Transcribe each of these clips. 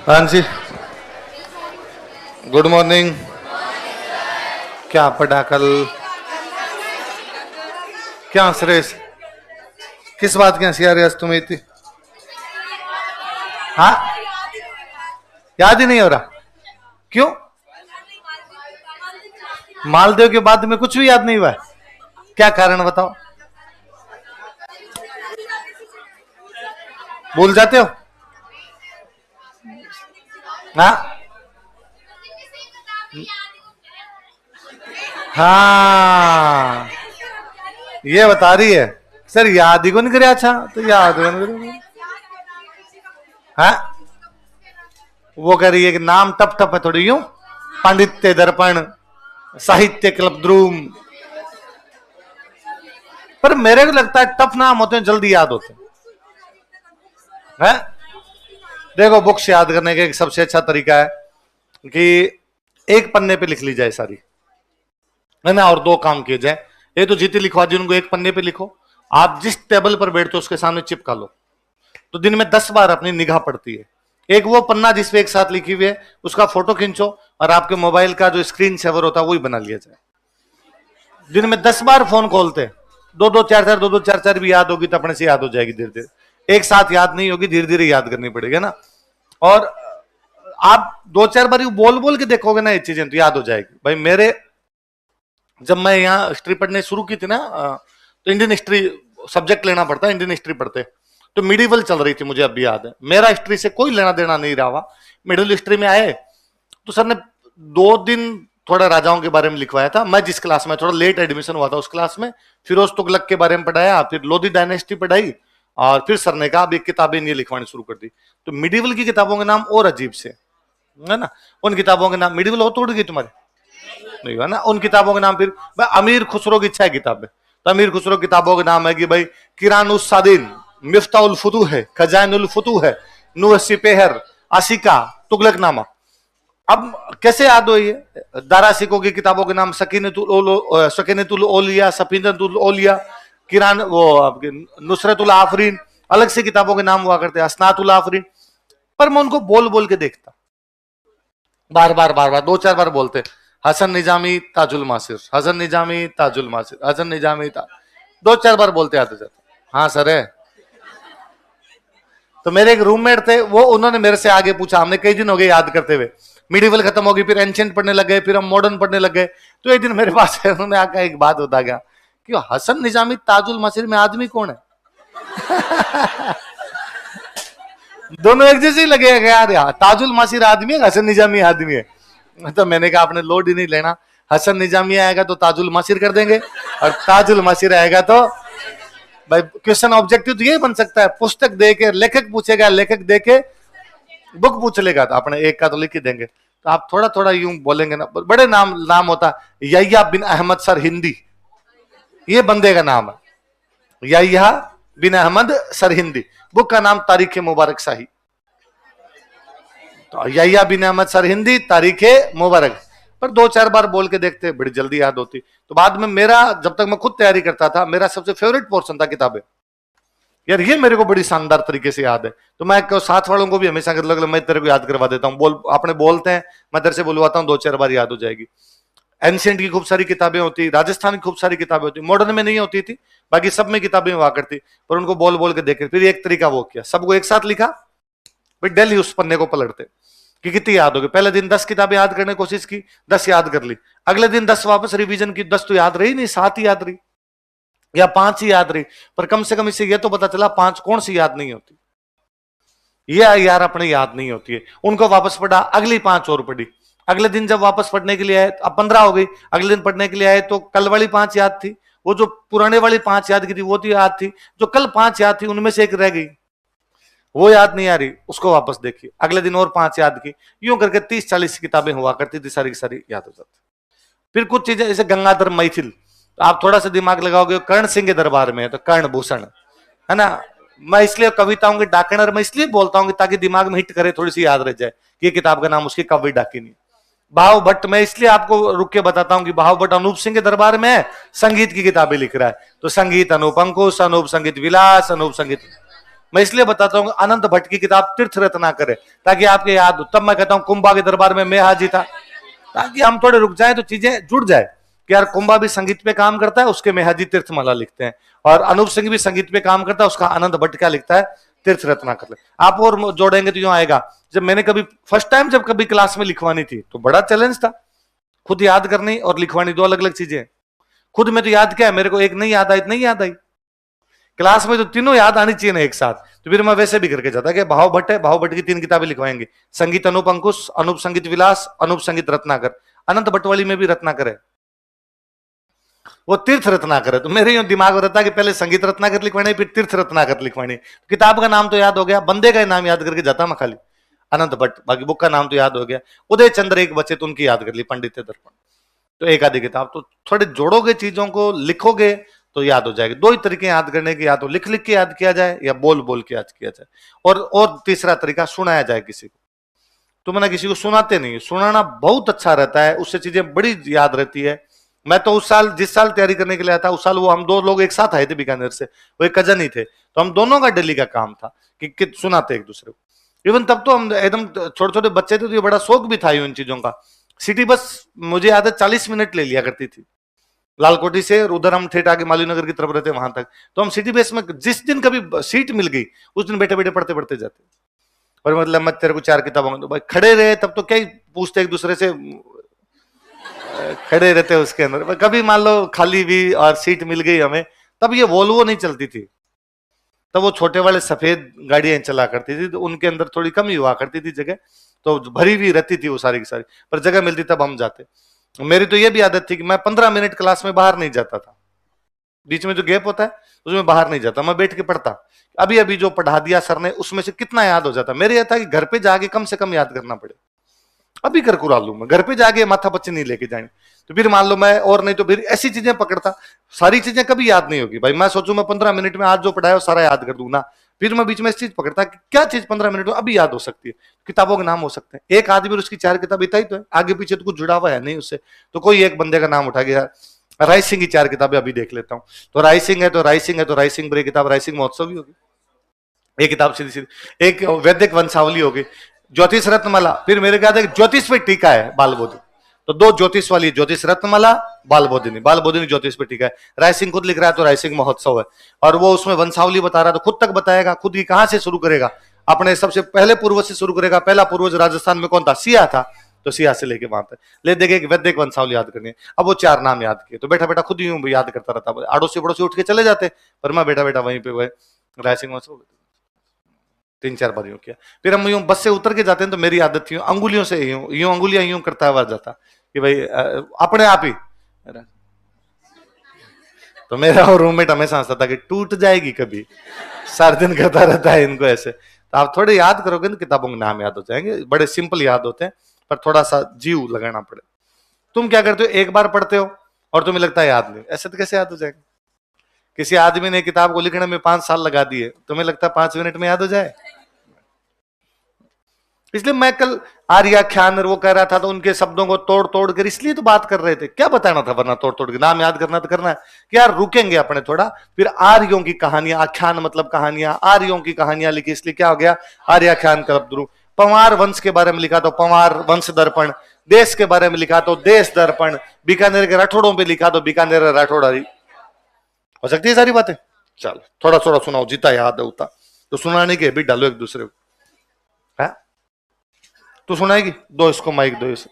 हाँ जी, good morning. क्या पढ़ा कल? क्या हंस रहे? किस बात की हंसी आ रही है तुम्हें इतनी? हाँ, याद ही नहीं हो रहा? क्यों? मालदेव के बाद में कुछ भी याद नहीं हुआ है? क्या कारण बताओ? भूल जाते हो? हाँ हाँ, ये बता रही है सर, याद ही कौन करे। अच्छा तो याद कौन करे? हाँ, वो कह रही है कि नाम टप टप है थोड़ी यूं, पांडित्य दर्पण, साहित्य क्लब द्रुम। पर मेरे को लगता है टफ नाम होते हैं जल्दी याद होते हैं। देखो, बुक्स याद करने का एक सबसे अच्छा तरीका है कि एक पन्ने पे लिख ली जाए सारी, है ना, और दो काम किए जाए। ये तो जीती लिखवा दी उनको, एक पन्ने पे लिखो। आप जिस टेबल पर बैठते हो उसके सामने चिपका लो, तो दिन में 10 बार अपनी निगाह पड़ती है। एक वो पन्ना जिसपे एक साथ लिखी हुई है उसका फोटो खींचो और आपके मोबाइल का जो स्क्रीन सेवर होता है वही बना लिया जाए। दिन में 10 बार फोन खोलते, दो दो चार चार, दो दो चार चार भी याद होगी तो अपने से याद हो जाएगी धीरे धीरे। एक साथ याद नहीं होगी, धीरे धीरे याद करनी पड़ेगी ना। और आप दो चार बार बोल बोल के देखोगे ना ये चीजें तो याद हो जाएगी। भाई मेरे, जब मैं यहाँ हिस्ट्री पढ़ने शुरू की थी ना, तो इंडियन हिस्ट्री सब्जेक्ट लेना पड़ता है। इंडियन हिस्ट्री पढ़ते तो मिडिवल चल रही थी, मुझे अभी याद है। मेरा हिस्ट्री से कोई लेना देना नहीं रहा हुआ। मिडिल हिस्ट्री में आए तो सर ने 2 दिन थोड़ा राजाओं के बारे में लिखवाया था। मैं जिस क्लास में, थोड़ा लेट एडमिशन हुआ था उस क्लास में, फिरोज तुगलक के बारे में पढ़ाया, फिर लोधी डायनेस्टी पढ़ाई, और फिर सर ने कहा अब एक किताबें नहीं लिखवानी शुरू कर दी। तो मिडिवल की किताबों के नाम और अजीब से, है ना। उन किताबों के नाम, मिडिवल हो तोड़ गई तुम्हारे, नहीं है ना। उन किताबों के नाम, फिर भाई अमीर खुसरो की 6 किताबें, तो अमीर खुसरो किताबों के नाम है कि भाई किरानुस सादिन, मिफ्ताउल फुतूह है, खजानुल फुतूह है, नूह सिपेहर, आशिका, तुगलकनामा। अब कैसे याद हो ये? दारा सिको की किताबों के नाम सकीनतुल ओलिया, सफीनतुल ओलिया, किरान वो आपके नुसरतुल आफरीन, अलग से किताबों के नाम हुआ करते हैं, असनातुल आफरीन। पर मैं उनको बोल बोल के देखता, बार बार बार बार 2-4 बार बोलते, हसन निजामी ताजुल मासिर, हसन निजामी ताजुल मासिर, हसन निजामी 2-4 बार बोलते आते जाते। हाँ सर है। तो मेरे एक रूममेट थे, वो उन्होंने मेरे से आगे पूछा, हमने कई दिन हो गए याद करते हुए। मिडिवल खत्म होगी, फिर एंशिएंट पढ़ने लग गए, फिर हम मॉडर्न पढ़ने लग गए। तो एक दिन मेरे पास है, उन्होंने आकर एक बात बता गया कि हसन निजामी ताजुल मासिर में आदमी कौन है? दोनों एक जैसे ही लगे यार, ताजुल मासिर आदमी है, हसन निजामी आदमी है। तो मैंने कहा आपने लोड ही नहीं लेना, हसन निजामी आएगा तो ताजुल मासिर कर देंगे, और ताजुल मासिर आएगा तो भाई क्वेश्चन ऑब्जेक्टिव तो ये बन सकता है, पुस्तक दे के लेखक पूछेगा, लेखक दे के बुक पूछ लेगा, तो अपने एक का तो लिख ही देंगे। तो आप थोड़ा थोड़ा यूं बोलेंगे ना, बड़े नाम नाम होता है। यहिया बिन अहमद सर हिंदी, ये बंदे का नाम है, यहिया बिन अहमद सर हिंदी। बुक का नाम तारीख मुबारक शाही। तो यहिया बिन अहमद सर हिंदी, तारीख मुबारक। पर 2-4 बार बोल के देखते, बड़ी जल्दी याद होती। तो बाद में मेरा, जब तक मैं खुद तैयारी करता था, मेरा सबसे फेवरेट पोर्शन था किताबें। यार ये मेरे को बड़ी शानदार तरीके से याद है। तो मैं साथ वालों को भी हमेशा मैं तेरे को याद करवा देता हूँ, बोल अपने बोलते हैं, मैं तेरे से बुलवाता हूँ, 2-4 बार याद हो जाएगी। एंशिएंट की खूब सारी किताबें होती, राजस्थान की खूब सारी किताबें होती, मॉडर्न में नहीं होती थी, बाकी सब में किताबें हुआ करती। पर उनको बोल बोल के देखे, फिर एक तरीका वो किया, सबको एक साथ लिखा, फिर डेली उस पन्ने को पलटते कि कितनी याद होगी। पहले दिन 10 किताबें याद करने की कोशिश की, 10 याद कर ली। अगले दिन 10 वापस रिवीजन की, 10 तो याद रही नहीं, 7 ही याद रही या 5 ही याद रही। पर कम से कम इससे यह तो पता चला 5 कौन सी याद नहीं होती, ये यार अपने याद नहीं होती है। उनको वापस पढ़ा, अगली 5 और पढ़ी। अगले दिन जब वापस पढ़ने के लिए आए, अब 15 हो गई, अगले दिन पढ़ने के लिए आए तो कल वाली 5 याद थी, वो जो पुराने वाली 5 याद की थी वो तो याद थी, जो कल 5 याद थी उनमें से एक रह गई, वो याद नहीं आ रही, उसको वापस देखिए। अगले दिन और 5 याद की, यूं करके 30-40 किताबें हुआ करती थी, सारी की सारी याद हो जाती। फिर कुछ चीजें जैसे गंगाधर मैथिल, तो आप थोड़ा सा दिमाग लगाओगे, कर्ण सिंह के दरबार में है तो कर्ण भूषण, है ना। मैं इसलिए कविताओं के डाकनर मैं इसलिए बोलता हूँ कि ताकि दिमाग में हिट करे, थोड़ी सी याद रह जाए कि ये किताब का नाम उसकी कवि डाकिनी। भाव भट्ट मैं इसलिए आपको रुक के बताता हूँ कि भाव भट्ट अनूप सिंह के दरबार में है, संगीत की किताबें लिख रहा है, तो संगीत अनूप अंकुश, अनूप संगीत विलास, अनूप संगीत, मैं इसलिए बताता हूँ अनंत भट्ट की किताब तीर्थ रत्नाकर है, ताकि आपके याद हो। तब मैं कहता हूँ कुंभा के दरबार में मैं हाजिर था, ताकि हम थोड़े रुक जाए तो चीजें जुड़ जाए कि यार कुंभा भी संगीत पे काम करता है, उसके मेहाजी तीर्थमाला लिखते हैं, और अनूप सिंह भी संगीत पे काम करता है, उसका आनंद भट्ट क्या लिखता है, तीर्थ रत्नाकर। आप और जोड़ेंगे तो यूं आएगा। जब मैंने कभी फर्स्ट टाइम जब कभी क्लास में लिखवानी थी तो बड़ा चैलेंज था, खुद याद करनी और लिखवानी दो अलग अलग चीजें। खुद में तो याद क्या है, मेरे को एक नहीं याद आई, नहीं याद आई, क्लास में तो तीनों याद आनी चाहिए ना एक साथ। तो फिर मैं वैसे भी करके जाता कि भाव भट्ट है, भाव भट्ट की 3 किताबें लिखवाएंगे, संगीत अनूप अंकुश, अनूप संगीत विलास, अनूप संगीत रत्नाकर। अनंत भट्ट वाली में भी रत्नाकर है, वो तीर्थ रत्नाकर है। तो मेरे यूं दिमाग में रहता है कि पहले संगीत रत्नाकर लिखवानी, फिर तीर्थ रत्नाकर लिखवानी। किताब का नाम तो याद हो गया, बंदे का नाम याद करके जाता मैं खाली, अनंत भट्ट। बाकी बुक का नाम तो याद हो गया, उदय चंद्र एक बचे तो उनकी याद कर ली, पंडित दर्पण। तो एक आधी किताब तो थोड़े जोड़ोगे, चीजों को लिखोगे तो याद हो जाएगी। 2 ही तरीके याद करने के, या तो लिख लिख के याद किया जाए या बोल बोल के याद किया जाए, और तीसरा तरीका सुनाया जाए किसी को। तो मैंने किसी को सुनाते नहीं, सुनाना बहुत अच्छा रहता है, उससे चीजें बड़ी याद रहती है। मैं तो उस साल, जिस साल तैयारी करने के लिए आया था, उस साल वो हम 2 लोग एक साथ आए थे बीकानेर से, वो एक कजन ही थे, तो हम दोनों का डेली का काम था कि सुनाते एक दूसरे को। इवन तब तो हम एकदम छोटे छोटे बच्चे थे, तो ये बड़ा शौक भी था इन चीजों का। सिटी बस मुझे याद है 40 मिनट ले लिया करती थी, लालकोटी से उधर हम ठेठ आगे मालवीय नगर की तरफ रहते वहां तक। तो हम सिटी बस में जिस दिन कभी सीट मिल गई उस दिन बैठे बैठे पढ़ते पढ़ते जाते। और मतलब मैं तेरे को 4 किताबों तो भाई खड़े रहे, तब तो क्या ही पूछते एक दूसरे से, खड़े रहते उसके अंदर। कभी मान लो खाली भी और सीट मिल गई हमें, तब ये वोल्वो नहीं चलती थी, तब वो छोटे वाले सफेद गाड़ियां चला करती थी, तो उनके अंदर थोड़ी कमी हुआ करती थी जगह, तो भरी हुई रहती थी वो सारी की सारी, पर जगह मिलती तब हम जाते। मेरी तो ये भी आदत थी कि मैं 15 मिनट क्लास में बाहर नहीं जाता था, बीच में जो गैप होता है उसमें बाहर नहीं जाता, मैं बैठ के पढ़ता। अभी अभी जो पढ़ा दिया सर ने उसमें से कितना याद हो जाता, मेरे यह था कि घर पे जाके कम से कम याद करना पड़े। अभी कर कुरा लू मैं, घर पे जाके माथा पच्ची नहीं लेके जाएंगे। तो फिर मान लो मैं, और नहीं तो फिर ऐसी चीजें पकड़ता, सारी चीजें कभी याद नहीं होगी भाई। मैं सोचूं मैं 15 मिनट में आज जो पढ़ाया वो सारा याद कर दूं ना, फिर मैं बीच में इस चीज पकड़ता कि क्या चीज 15 मिनट में अभी याद हो सकती है। किताबों के नाम हो सकते हैं, एक आदमी और उसकी 4 किताब इतना ही तो है, आगे पीछे तो कुछ जुड़ा हुआ है नहीं उससे। तो कोई एक बंदे का नाम उठा गया, राय सिंह की 4 किताबें अभी देख लेता हूँ, तो राय सिंह है तो राय सिंह है तो राय सिंह पर किताब राय सिंह महोत्सव ही होगी, एक किताब सीधी सीधी। एक वैदिक वंशावली होगी, ज्योतिष रत्नमाला, फिर मेरे ख्याल है ज्योतिष पे टीका है बालबोधि, तो 2 ज्योतिष वाली, ज्योतिष रत्नमाला, बालबोधिनी, बालबोधिनी ज्योतिष पे टीका है। राय सिंह खुद लिख रहा है तो राय सिंह महोत्सव है, और वो उसमें वंशावली बता रहा है, तो खुद तक बताएगा, खुद की कहां से शुरू करेगा, अपने सबसे पहले पूर्वज से शुरू करेगा। पहला पूर्वज राजस्थान में कौन था, सिया था, तो सिया से लेके वहां तक ले देखे कि वैदिक वंशावली याद करनी है। अब वो 4 नाम याद किए, तो बैठा बैठा खुद यूं याद करता रहता, आड़ोसी पड़ोसी उठ के चले जाते, पर मैं बैठा बैठा वहीं पे वह राय सिंह महोत्सव 3-4 बार यूं किया। फिर हम यूं बस से उतर के जाते हैं, तो मेरी आदत थी अंगुलियों से यूं अंगुलियां यूं करता हुआ जाता कि भाई अपने आप ही। तो मेरा और रूममेट हमेशा हंसता था कि टूट जाएगी कभी, सारे दिन करता रहता है इनको ऐसे। तो आप थोड़े याद करोगे ना, किताबों के नाम याद हो जाएंगे, बड़े सिंपल याद होते हैं, पर थोड़ा सा जीव लगाना पड़े। तुम क्या करते हो, एक बार पढ़ते हो और तुम्हें लगता है याद नहीं, ऐसे तो कैसे याद हो जाएगा। किसी आदमी ने किताब को लिखने में 5 साल लगा दिए, तुम्हें लगता है 5 मिनट में याद हो जाए। इसलिए मैं कल आर्याख्यान वो कह रहा था, तो उनके शब्दों को तोड़ तोड़ कर इसलिए तो बात कर रहे थे, क्या बताना था, वरना तोड़ तोड़ के नाम याद करना तो करना है कि यार रुकेंगे अपने थोड़ा। फिर आर्यों की कहानियां, आख्यान मतलब कहानियां, आर्यों की कहानियां लिखी, इसलिए क्या हो गया आर्याख्यान का द्रुव। पंवार वंश के बारे में लिखा तो पंवार वंश दर्पण, देश के बारे में लिखा तो देश दर्पण, बीकानेर के राठौड़ों पर लिखा तो बीकानेर राठौड़ारी। हो सकती है सारी बातें। चलो थोड़ा थोड़ा सुनाओ, जितना याद है उतना, तो सुनाने के भी डालो एक दूसरे को। है तू सुनाएगी, दो इसको माइक, दो इसे,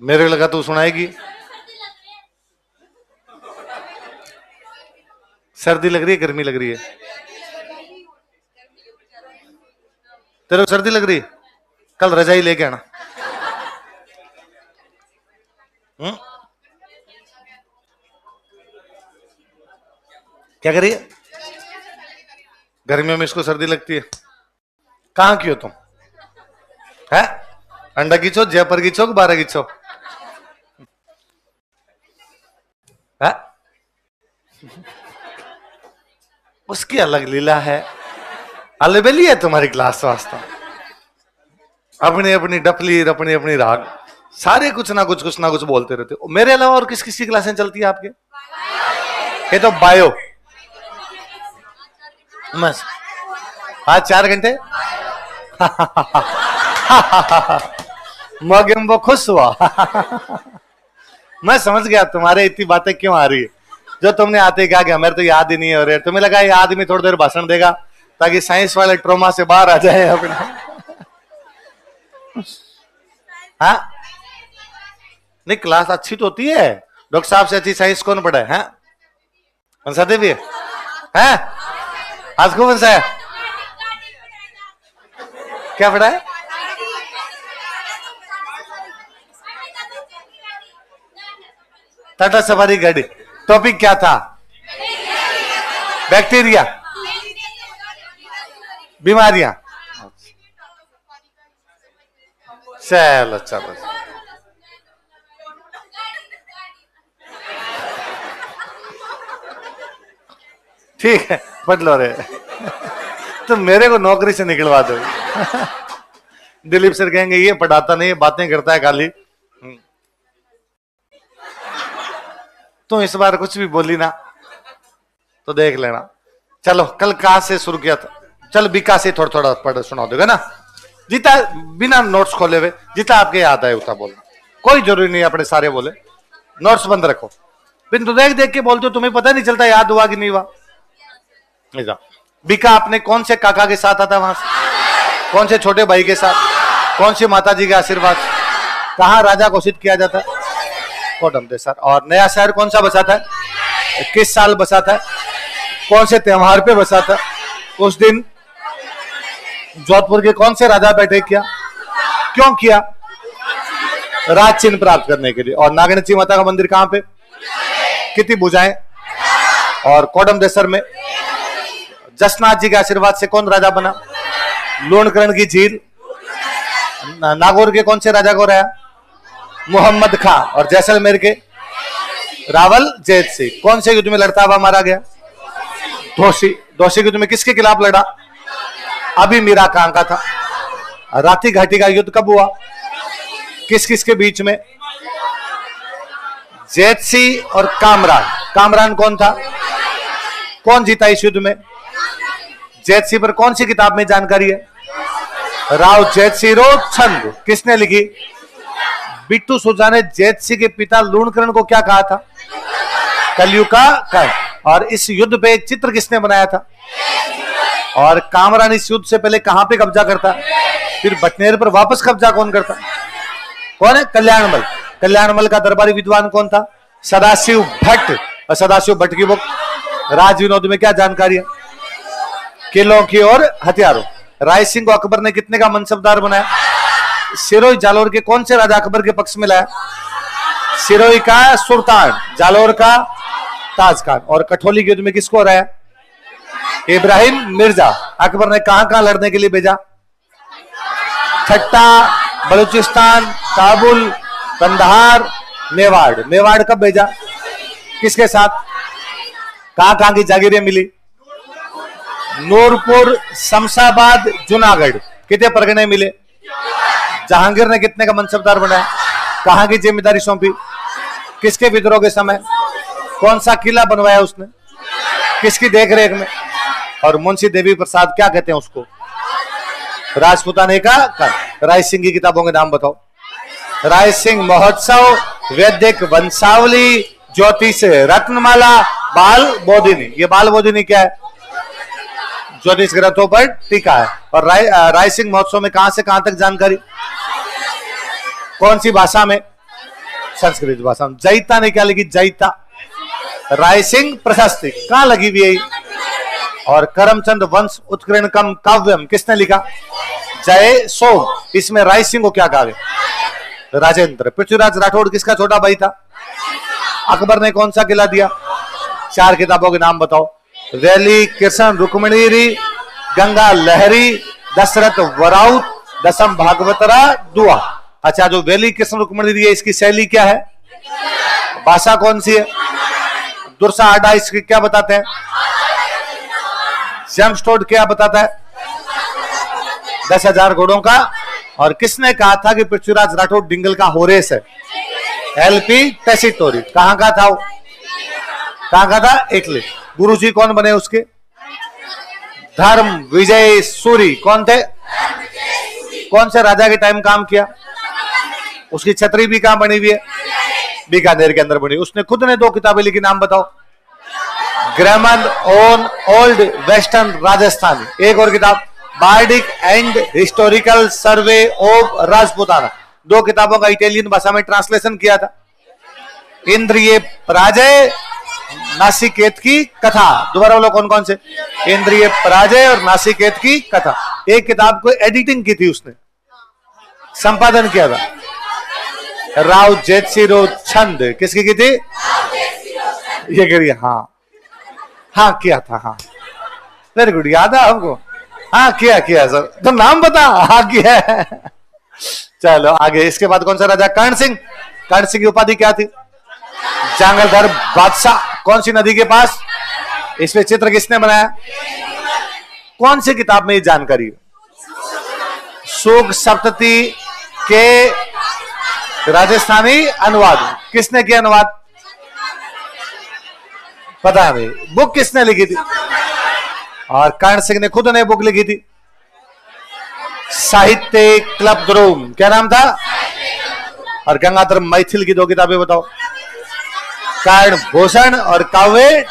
मेरे लगा तू सुनाएगी। सर्दी लग रही है, गर्मी लग रही है, तेरे को सर्दी लग रही है, कल रजाई लेके आना। क्या करिए, गर्मियों में इसको सर्दी लगती है। कहां की हो तुम, है अंडा की छो, जयपुर की छो, 12 की छो, है उसकी अलग लीला है, अलबेली है तुम्हारी क्लास वास्ता, अपनी अपनी डफली, अपनी अपनी राग, सारे कुछ ना कुछ बोलते रहते हो। मेरे अलावा और किस किस की क्लासें चलती है आपके, ये तो बायो, बस आज 4 घंटे मौके में वो खुश हुआ। मैं समझ गया तुम्हारे इतनी बातें क्यों आ रही है। जो तुमने आते ही कहा कि हमें तो याद ही नहीं हो रहा है, तुम्हें लगा ये आदमी थोड़ी देर भाषण देगा ताकि साइंस वाले ट्रोमा से बाहर आ जाए अपने। हाँ नहीं, क्लास अच्छी तो होती है। डॉक्टर साहब से अच्छी साइंस कौन पढ़ा है? कंसा देवी है? आज को कौन सा है? क्या पढ़ा है? टाटा सफारी गाड़ी। टॉपिक क्या था? बैक्टीरिया, बीमारियां। चलो चलो ठीक है, पढ़ लो रे। तो मेरे को नौकरी से निकलवा दो। दिलीप सर कहेंगे ये पढ़ाता नहीं, बातें करता है खाली। तो इस बार कुछ भी बोली ना तो देख लेना। चलो कल कहां से शुरू किया था? चल बीका से थोड़ा थोड़ा पढ़ सुना दोगे ना, जितना बिना नोट्स खोले हुए जितना आपके याद आए उतना बोलना। कोई जरूरी नहीं अपने सारे बोले, नोट्स बंद रखो। बिंदु देख देख के बोलते हो, तुम्हें पता नहीं चलता याद हुआ कि नहीं हुआ। बीका अपने कौन से काका के साथ आता वहां से? कौन से छोटे भाई के साथ? कौन सी माता जी के आशीर्वाद? कहां राजा घोषित किया जाता है? कोडम देसर। और नया शहर कौन सा बसा था? किस साल बसा था? कौन से त्योहार पे बसा था? उस दिन जोधपुर के कौन से राजा बैठे किया? क्यों किया? राज चिन्ह प्राप्त करने के लिए। और नागनची माता का मंदिर कहां पे? कितनी भुजाएं? और कोडम देसर में जसनाथ जी के आशीर्वाद से कौन राजा बना? लूणकरण की झील। नागौर के कौन से राजा को रहा? मोहम्मद खां। और जैसलमेर के रावल जैत सिंह। कौन से युद्ध में लड़ता हुआ मारा गया? दोषी। दोषी युद्ध में किसके खिलाफ लड़ा? अभी मीरा खां का था। राठी घाटी का युद्ध कब हुआ? किस किस के बीच में? जैत सिंह और कामरान। कामरान कौन था? कौन जीता इस युद्ध में? जैत सिंह पर कौन सी किताब में जानकारी है? राव जैत सिंह रो छंद। किसने लिखी? बिट्टू सुजा ने जैत सिंह के पिता लूणकरण को क्या कहा था? कलयुग का कर्ण। और इस युद्ध पे चित्र किसने बनाया था? और कामरान इस युद्ध से पहले कहां पे कब्जा करता? फिर बटनेर पर वापस कब्जा कौन करता? कौन है? कल्याणमल। कल्याणमल का दरबारी विद्वान कौन था? सदाशिव भट्ट। और सदाशिव भट्ट की बुक राज विनोद में क्या जानकारी है? किलों की और हथियारों। राय सिंह को अकबर ने कितने का मनसबदार बनाया? सिरोही जालोर के कौन से राजा अकबर के पक्ष में लाया? सिरोही का सुल्तान, जालोर का ताज खान। और कठौली के युद्ध में किसको हराया? इब्राहिम मिर्जा। अकबर ने कहां कहां लड़ने के लिए भेजा? ठट्टा, बलूचिस्तान, काबुल, कंधार, मेवाड़। मेवाड़ कब भेजा? किसके साथ? कहां कहां की जागीरें मिली? नूरपुर, शमशाबाद, जूनागढ़। कितने परगने मिले? जहांगीर ने कितने का मनसबदार बनाया? कहां की जिम्मेदारी सौंपी? किसके विद्रोह के समय? कौन सा किला बनवाया उसने? किसकी देखरेख में? और मुंशी देवी प्रसाद क्या कहते हैं उसको? राजपूताने का कर्ण। राय सिंह की किताबों के नाम बताओ। राय सिंह महोत्सव, वैदिक वंशावली, ज्योतिष रत्नमाला, बाल बोधिनी। ये बाल बोधिनी क्या है? ज्योतिष ग्रंथों पर टीका है। और राय सिंह महोत्सव में कहां से कहां तक जानकारी? कौन सी भाषा में? संस्कृत भाषा में। जैता ने क्या लिखी? जैता। राय सिंह प्रशस्ति कहां लगी हुई है? और करमचंद वंश उत्कीर्णकम काव्यम किसने लिखा? जय सोम। इसमें राय सिंह को क्या कहा गया? राजेंद्र। पृथ्वीराज राठौड़ किसका छोटा भाई था? अकबर ने कौन सा किला दिया? 4 किताबों के नाम बताओ। वैली, कृष्ण रुक्मणी, गंगा लहरी, दशरथ वराउत, दसम भागवतरा, दुआ। अच्छा, जो वैली कृष्ण रुक्मणी है इसकी शैली क्या है? भाषा कौन सी है? दुर्सा आडा इसकी क्या बताते हैं? जेम्सटोड क्या बताता है? 10,000 घोड़ों का। और किसने कहा था कि पृथ्वीराज राठौड़ डिंगल का होरेस है? LP Tessitori. कहां का था? कहां का था? इटली। गुरुजी कौन बने उसके? धर्म विजय सूरी कौन थे? कौन से राजा के टाइम काम किया? उसकी छतरी भी कहां बनी हुई है? बीकानेर के अंदर बनी। उसने खुद ने 2 किताबें लिखी, नाम बताओ। Grammar on old western Rajasthani, एक और किताब bardic and historical survey of Rajputana. 2 किताबों का इटालियन भाषा में ट्रांसलेशन किया था। इंद्रिय पराजय, नासिकेत की कथा। दोबारा बोलो कौन कौन से? इंद्रिय पराजय और नासिकेत की कथा। एक किताब को एडिटिंग की थी उसने, संपादन किया था राव जेतसिरो छंद। किसकी की थी? ये करिए। हाँ हाँ किया था। हाँ वेरी गुड, याद है आपको? हाँ किया सर। तो नाम बता। हाँ किया है। चलो आगे। इसके बाद कौन सा राजा? कर्ण सिंह। कर्ण सिंह की उपाधि क्या थी? जांगलधर बादशाह। कौन सी नदी के पास? इसमें चित्र किसने बनाया? कौन सी किताब में ये जानकारी? सुख सप्तती के राजस्थानी अनुवाद। किसने किया अनुवाद? पता नहीं। बुक किसने लिखी थी? और कर्ण सिंह ने खुद ने बुक लिखी थी, साहित्य क्लब द्रोम। क्या नाम था? और गंगाधर मैथिल की 2 किताबें बताओ। कर्ण भूषण और काव्य।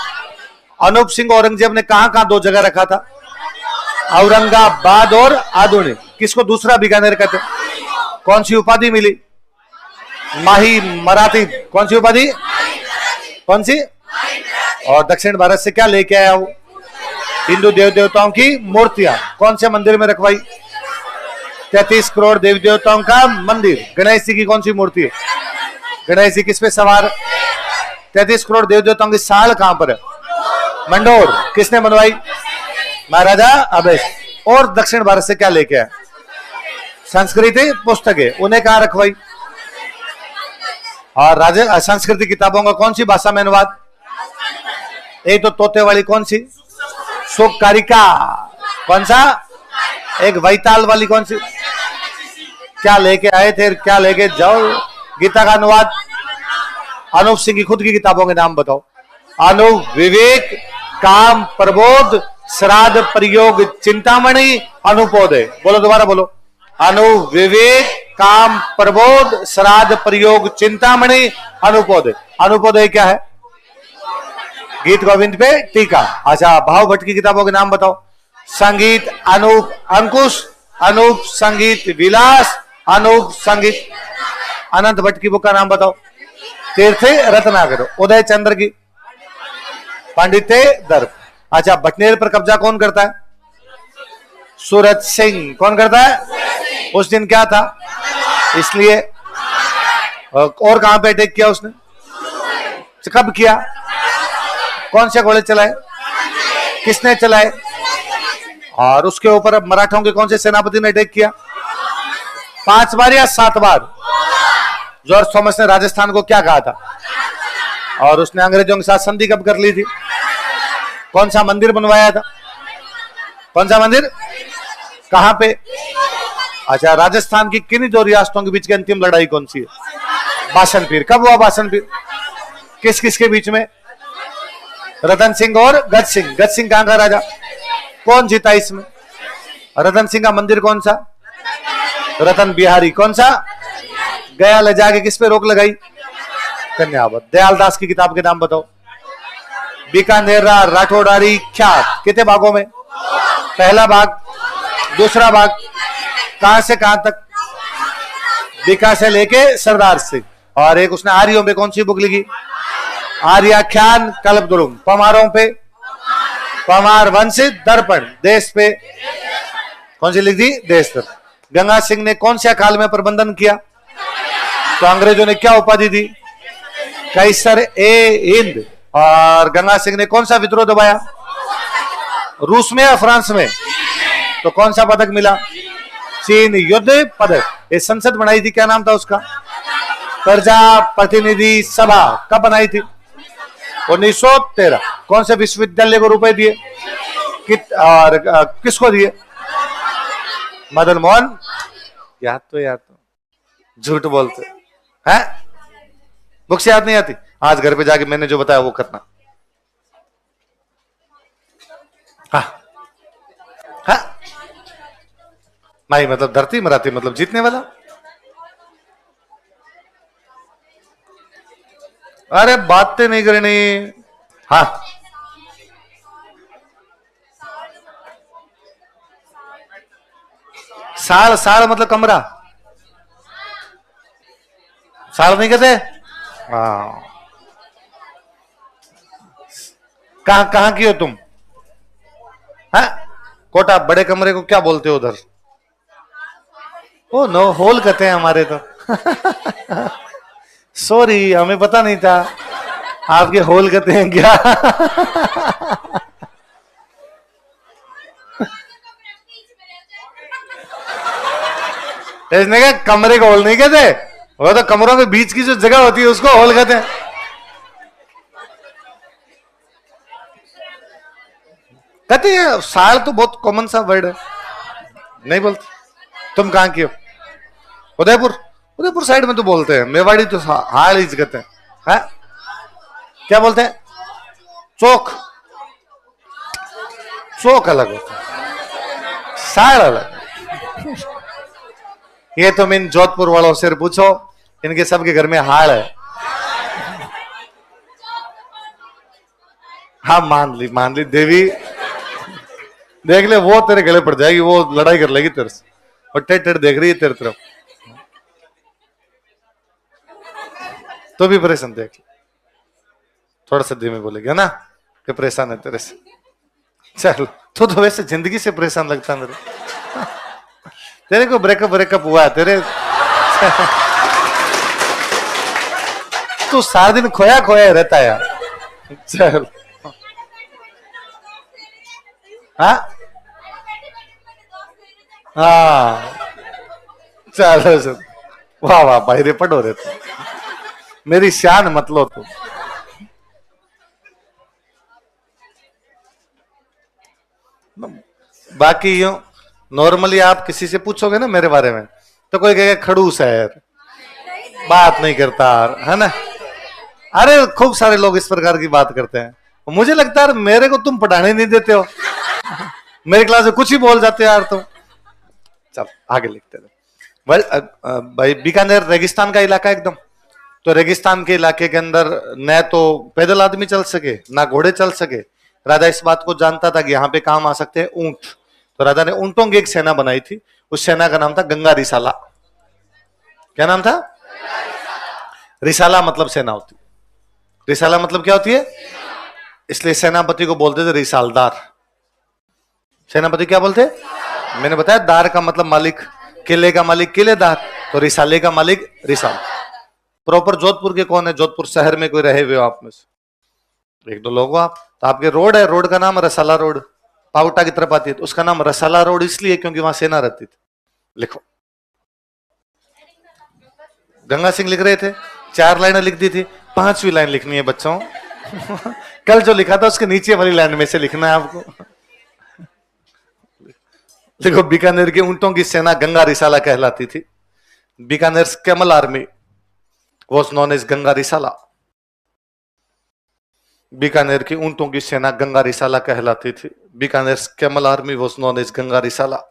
अनूप सिंह औरंगजेब ने कहां कहां 2 जगह रखा था? औरंगाबाद और आदुनी। किसको दूसरा बीकानेर कहते? कौन सी उपाधि मिली? माही मराठी। कौन सी उपाधि? कौन सी? और दक्षिण भारत से क्या लेके आया वो? हिंदू देव देवताओं की मूर्तियां। कौन से मंदिर में रखवाई? 33 करोड़ देवी देवताओं का मंदिर। गणेश जी की कौन सी मूर्ति है? गणेश जी किस पे सवार? 33 करोड़ देवी देवताओं की साल कहां पर है? मंडोर। किसने बनवाई? महाराजा अभेश। और दक्षिण भारत से क्या लेके आया? संस्कृति पुस्तकें। उन्हें कहां रखवाई? और राजा संस्कृति किताबों का कौन सी भाषा में अनुवाद? एक तो तोते वाली कौन सी? सुकारिका। कौन सा? एक वैताल वाली कौन सी? क्या लेके आए थे, क्या लेके जाओ। गीता का अनुवाद। अनूप सिंह की खुद की किताबों के नाम बताओ। अनूप विवेक, काम प्रबोध, श्राद्ध प्रयोग चिंतामणि, अनुपोदय। बोलो दोबारा बोलो। अनूप विवेक, काम प्रबोध, श्राद्ध प्रयोग चिंतामणि, अनुपोदय। अनुपोदय क्या है? गीत गोविंद पे टीका। अच्छा, भाव भट्ट की किताबों के नाम बताओ। संगीत अनूप अंकुश, अनूप संगीत विलास, अनूप संगीत। अनंत भट्ट की बुक का नाम बताओ। तीर्थ रत्नाकर। उदय चंद्र की पांडित्य दर्प। अच्छा, बटनेर पर कब्जा कौन करता है? सूरज सिंह। कौन करता है? उस दिन क्या था इसलिए। और कहां पे अटैक किया उसने? कब किया? कौन से घोड़े चलाए? किसने चलाए? और उसके ऊपर अब मराठों के कौन से सेनापति ने अटैक किया? 5 बार या 7 बार? जॉर्ज थॉमस ने राजस्थान को क्या कहा था? और उसने अंग्रेजों के साथ संधि कब कर ली थी? कौन सा मंदिर बनवाया था? कौन सा मंदिर? कहां पे? अच्छा, राजस्थान की किन 2 रियासतों के बीच की अंतिम लड़ाई कौन सी है? बासनपीर। कब हुआ बासनपीर? किस किस के बीच में? रतन सिंह और गज सिंह। गज सिंह कहां का राजा? कौन जीता इसमें? रतन सिंह का मंदिर कौन सा? रतन बिहारी। कौन सा? गया ले जाके किस पे रोक लगाई? कन्यावत। दयालदास की किताब के नाम बताओ। बीकानेर राठौड़ारी ख्यात। कितने भागों में? पहला भाग, दूसरा भाग। कहां से कहां तक? बीका से लेके सरदार सिंह। और एक उसने आर्यों पे कौन सी बुक लिखी? आर्याख्यान कल्पद्रुम। पमारों पे? पमार वंश दर्पण। देश पे कौन सी लिख दी? देश दर्पण। गंगा सिंह ने कौन से काल में प्रबंधन किया? तो अंग्रेजों ने क्या उपाधि दी? कैसर ए हिंद। और गंगा सिंह ने कौन सा विद्रोह दबाया? रूस में या फ्रांस में? तो कौन सा पदक मिला? चीन युद्ध पदक। ये संसद बनाई थी, क्या नाम था उसका? प्रजा प्रतिनिधि सभा। कब बनाई थी? 1913। कौन से विश्वविद्यालय को रुपए दिए? और किसको दिए? मदन मोहन। याद तो झूठ बोलते हैं। बुक से याद नहीं आती? आज घर पे जाके मैंने जो बताया वो करना। हाँ, माई मतलब धरती, मराठी मतलब जीतने वाला। अरे बातें नहीं करनी। हाँ, साल, साल मतलब कमरा, साल नहीं कहते। हाँ, कहाँ कहाँ की हो तुम? हाँ, कोटा, बड़े कमरे को क्या बोलते हो उधर? ओ नो, होल कहते हैं हमारे तो। सॉरी, हमें पता नहीं था आपके होल कहते हैं क्या। इसने कहा कमरे को होल नहीं कहते, वो तो कमरों के बीच की जो जगह होती है उसको होल कहते हैं। कहते हैं साल तो बहुत कॉमन सा वर्ड है, नहीं बोलते। तुम कहां की हो? उदयपुर, उदयपुर साइड में तो बोलते हैं, मेवाड़ी तो हाल ही कहते हैं। है? क्या बोलते हैं? चौक, चौक अलग होता है, साल अलग। ये तुम इन जोधपुर वालों से पूछो, इनके सबके घर में हाड़ है। हाँ, मान ली देवी, देख ले वो तेरे गले पड़ जाएगी, वो लड़ाई कर लेगी तेरे से, और टेढ़ टेढ़ देख रही है तेरे तरफ, तो भी परेशान देख। थोड़ा सा धीमे बोलेगी, है ना, कि परेशान है तेरे से। चल, तो वैसे जिंदगी से परेशान लगता है मेरे। तेरे को ब्रेकअप ब्रेकअप हुआ है तेरे। तू सारा दिन खोया खोया रहता है यार। चल, हाँ हाँ, चलो चल, वाह वाह भाई, रेपट हो रहे थे, मेरी शान मत लो तुम। बाकी यूं नॉर्मली आप किसी से पूछोगे ना मेरे बारे में, तो कोई कहेगा खड़ूस है यार, बात नहीं करता, है ना। अरे खूब सारे लोग इस प्रकार की बात करते हैं, मुझे लगता है मेरे को तुम पढ़ाने नहीं देते हो, मेरी क्लास में कुछ ही बोल जाते हो यार तुम। चल आगे लिखते रहे। भाई बीकानेर रेगिस्तान का इलाका एकदम, तो रेगिस्तान के इलाके के अंदर न तो पैदल आदमी चल सके ना घोड़े चल सके। राजा इस बात को जानता था कि यहाँ पे काम आ सकते हैं ऊंट, तो राजा ने ऊंटों की एक सेना बनाई थी, उस सेना का नाम था गंगा रिसाला। क्या नाम था? रिसाला मतलब सेना होती, रिसाला मतलब क्या होती है, इसलिए सेनापति को बोलते थे रिसालदार। सेनापति क्या बोलते? मैंने बताया दार का मतलब मालिक, किले का मालिक किलेदार, तो रिसाले का मालिक रिसाल। प्रॉपर जोधपुर के कौन है? जोधपुर शहर में कोई रहे हुए हो आप में से? एक दो लोग हो आप, तो आपके रोड है, रोड का नाम रसाला रोड, पाउटा की तरफ आती है, तो उसका नाम रसाला रोड इसलिए क्योंकि वहां सेना रहती थी। लिखो, गंगा सिंह लिख रहे थे, 4 लाइनें लिख दी थी, 5वीं लाइन लिखनी है बच्चों। कल जो लिखा था उसके नीचे वाली लाइन में से लिखना है आपको। देखो, बीकानेर के ऊंटों की सेना गंगा रिसाला कहलाती थी। Bikaner camel army was known as Ganga Risala. Bikaner की ऊंटों की सेना गंगा रिसाला कहलाती थी। Bikaner camel army was known as Ganga Risala.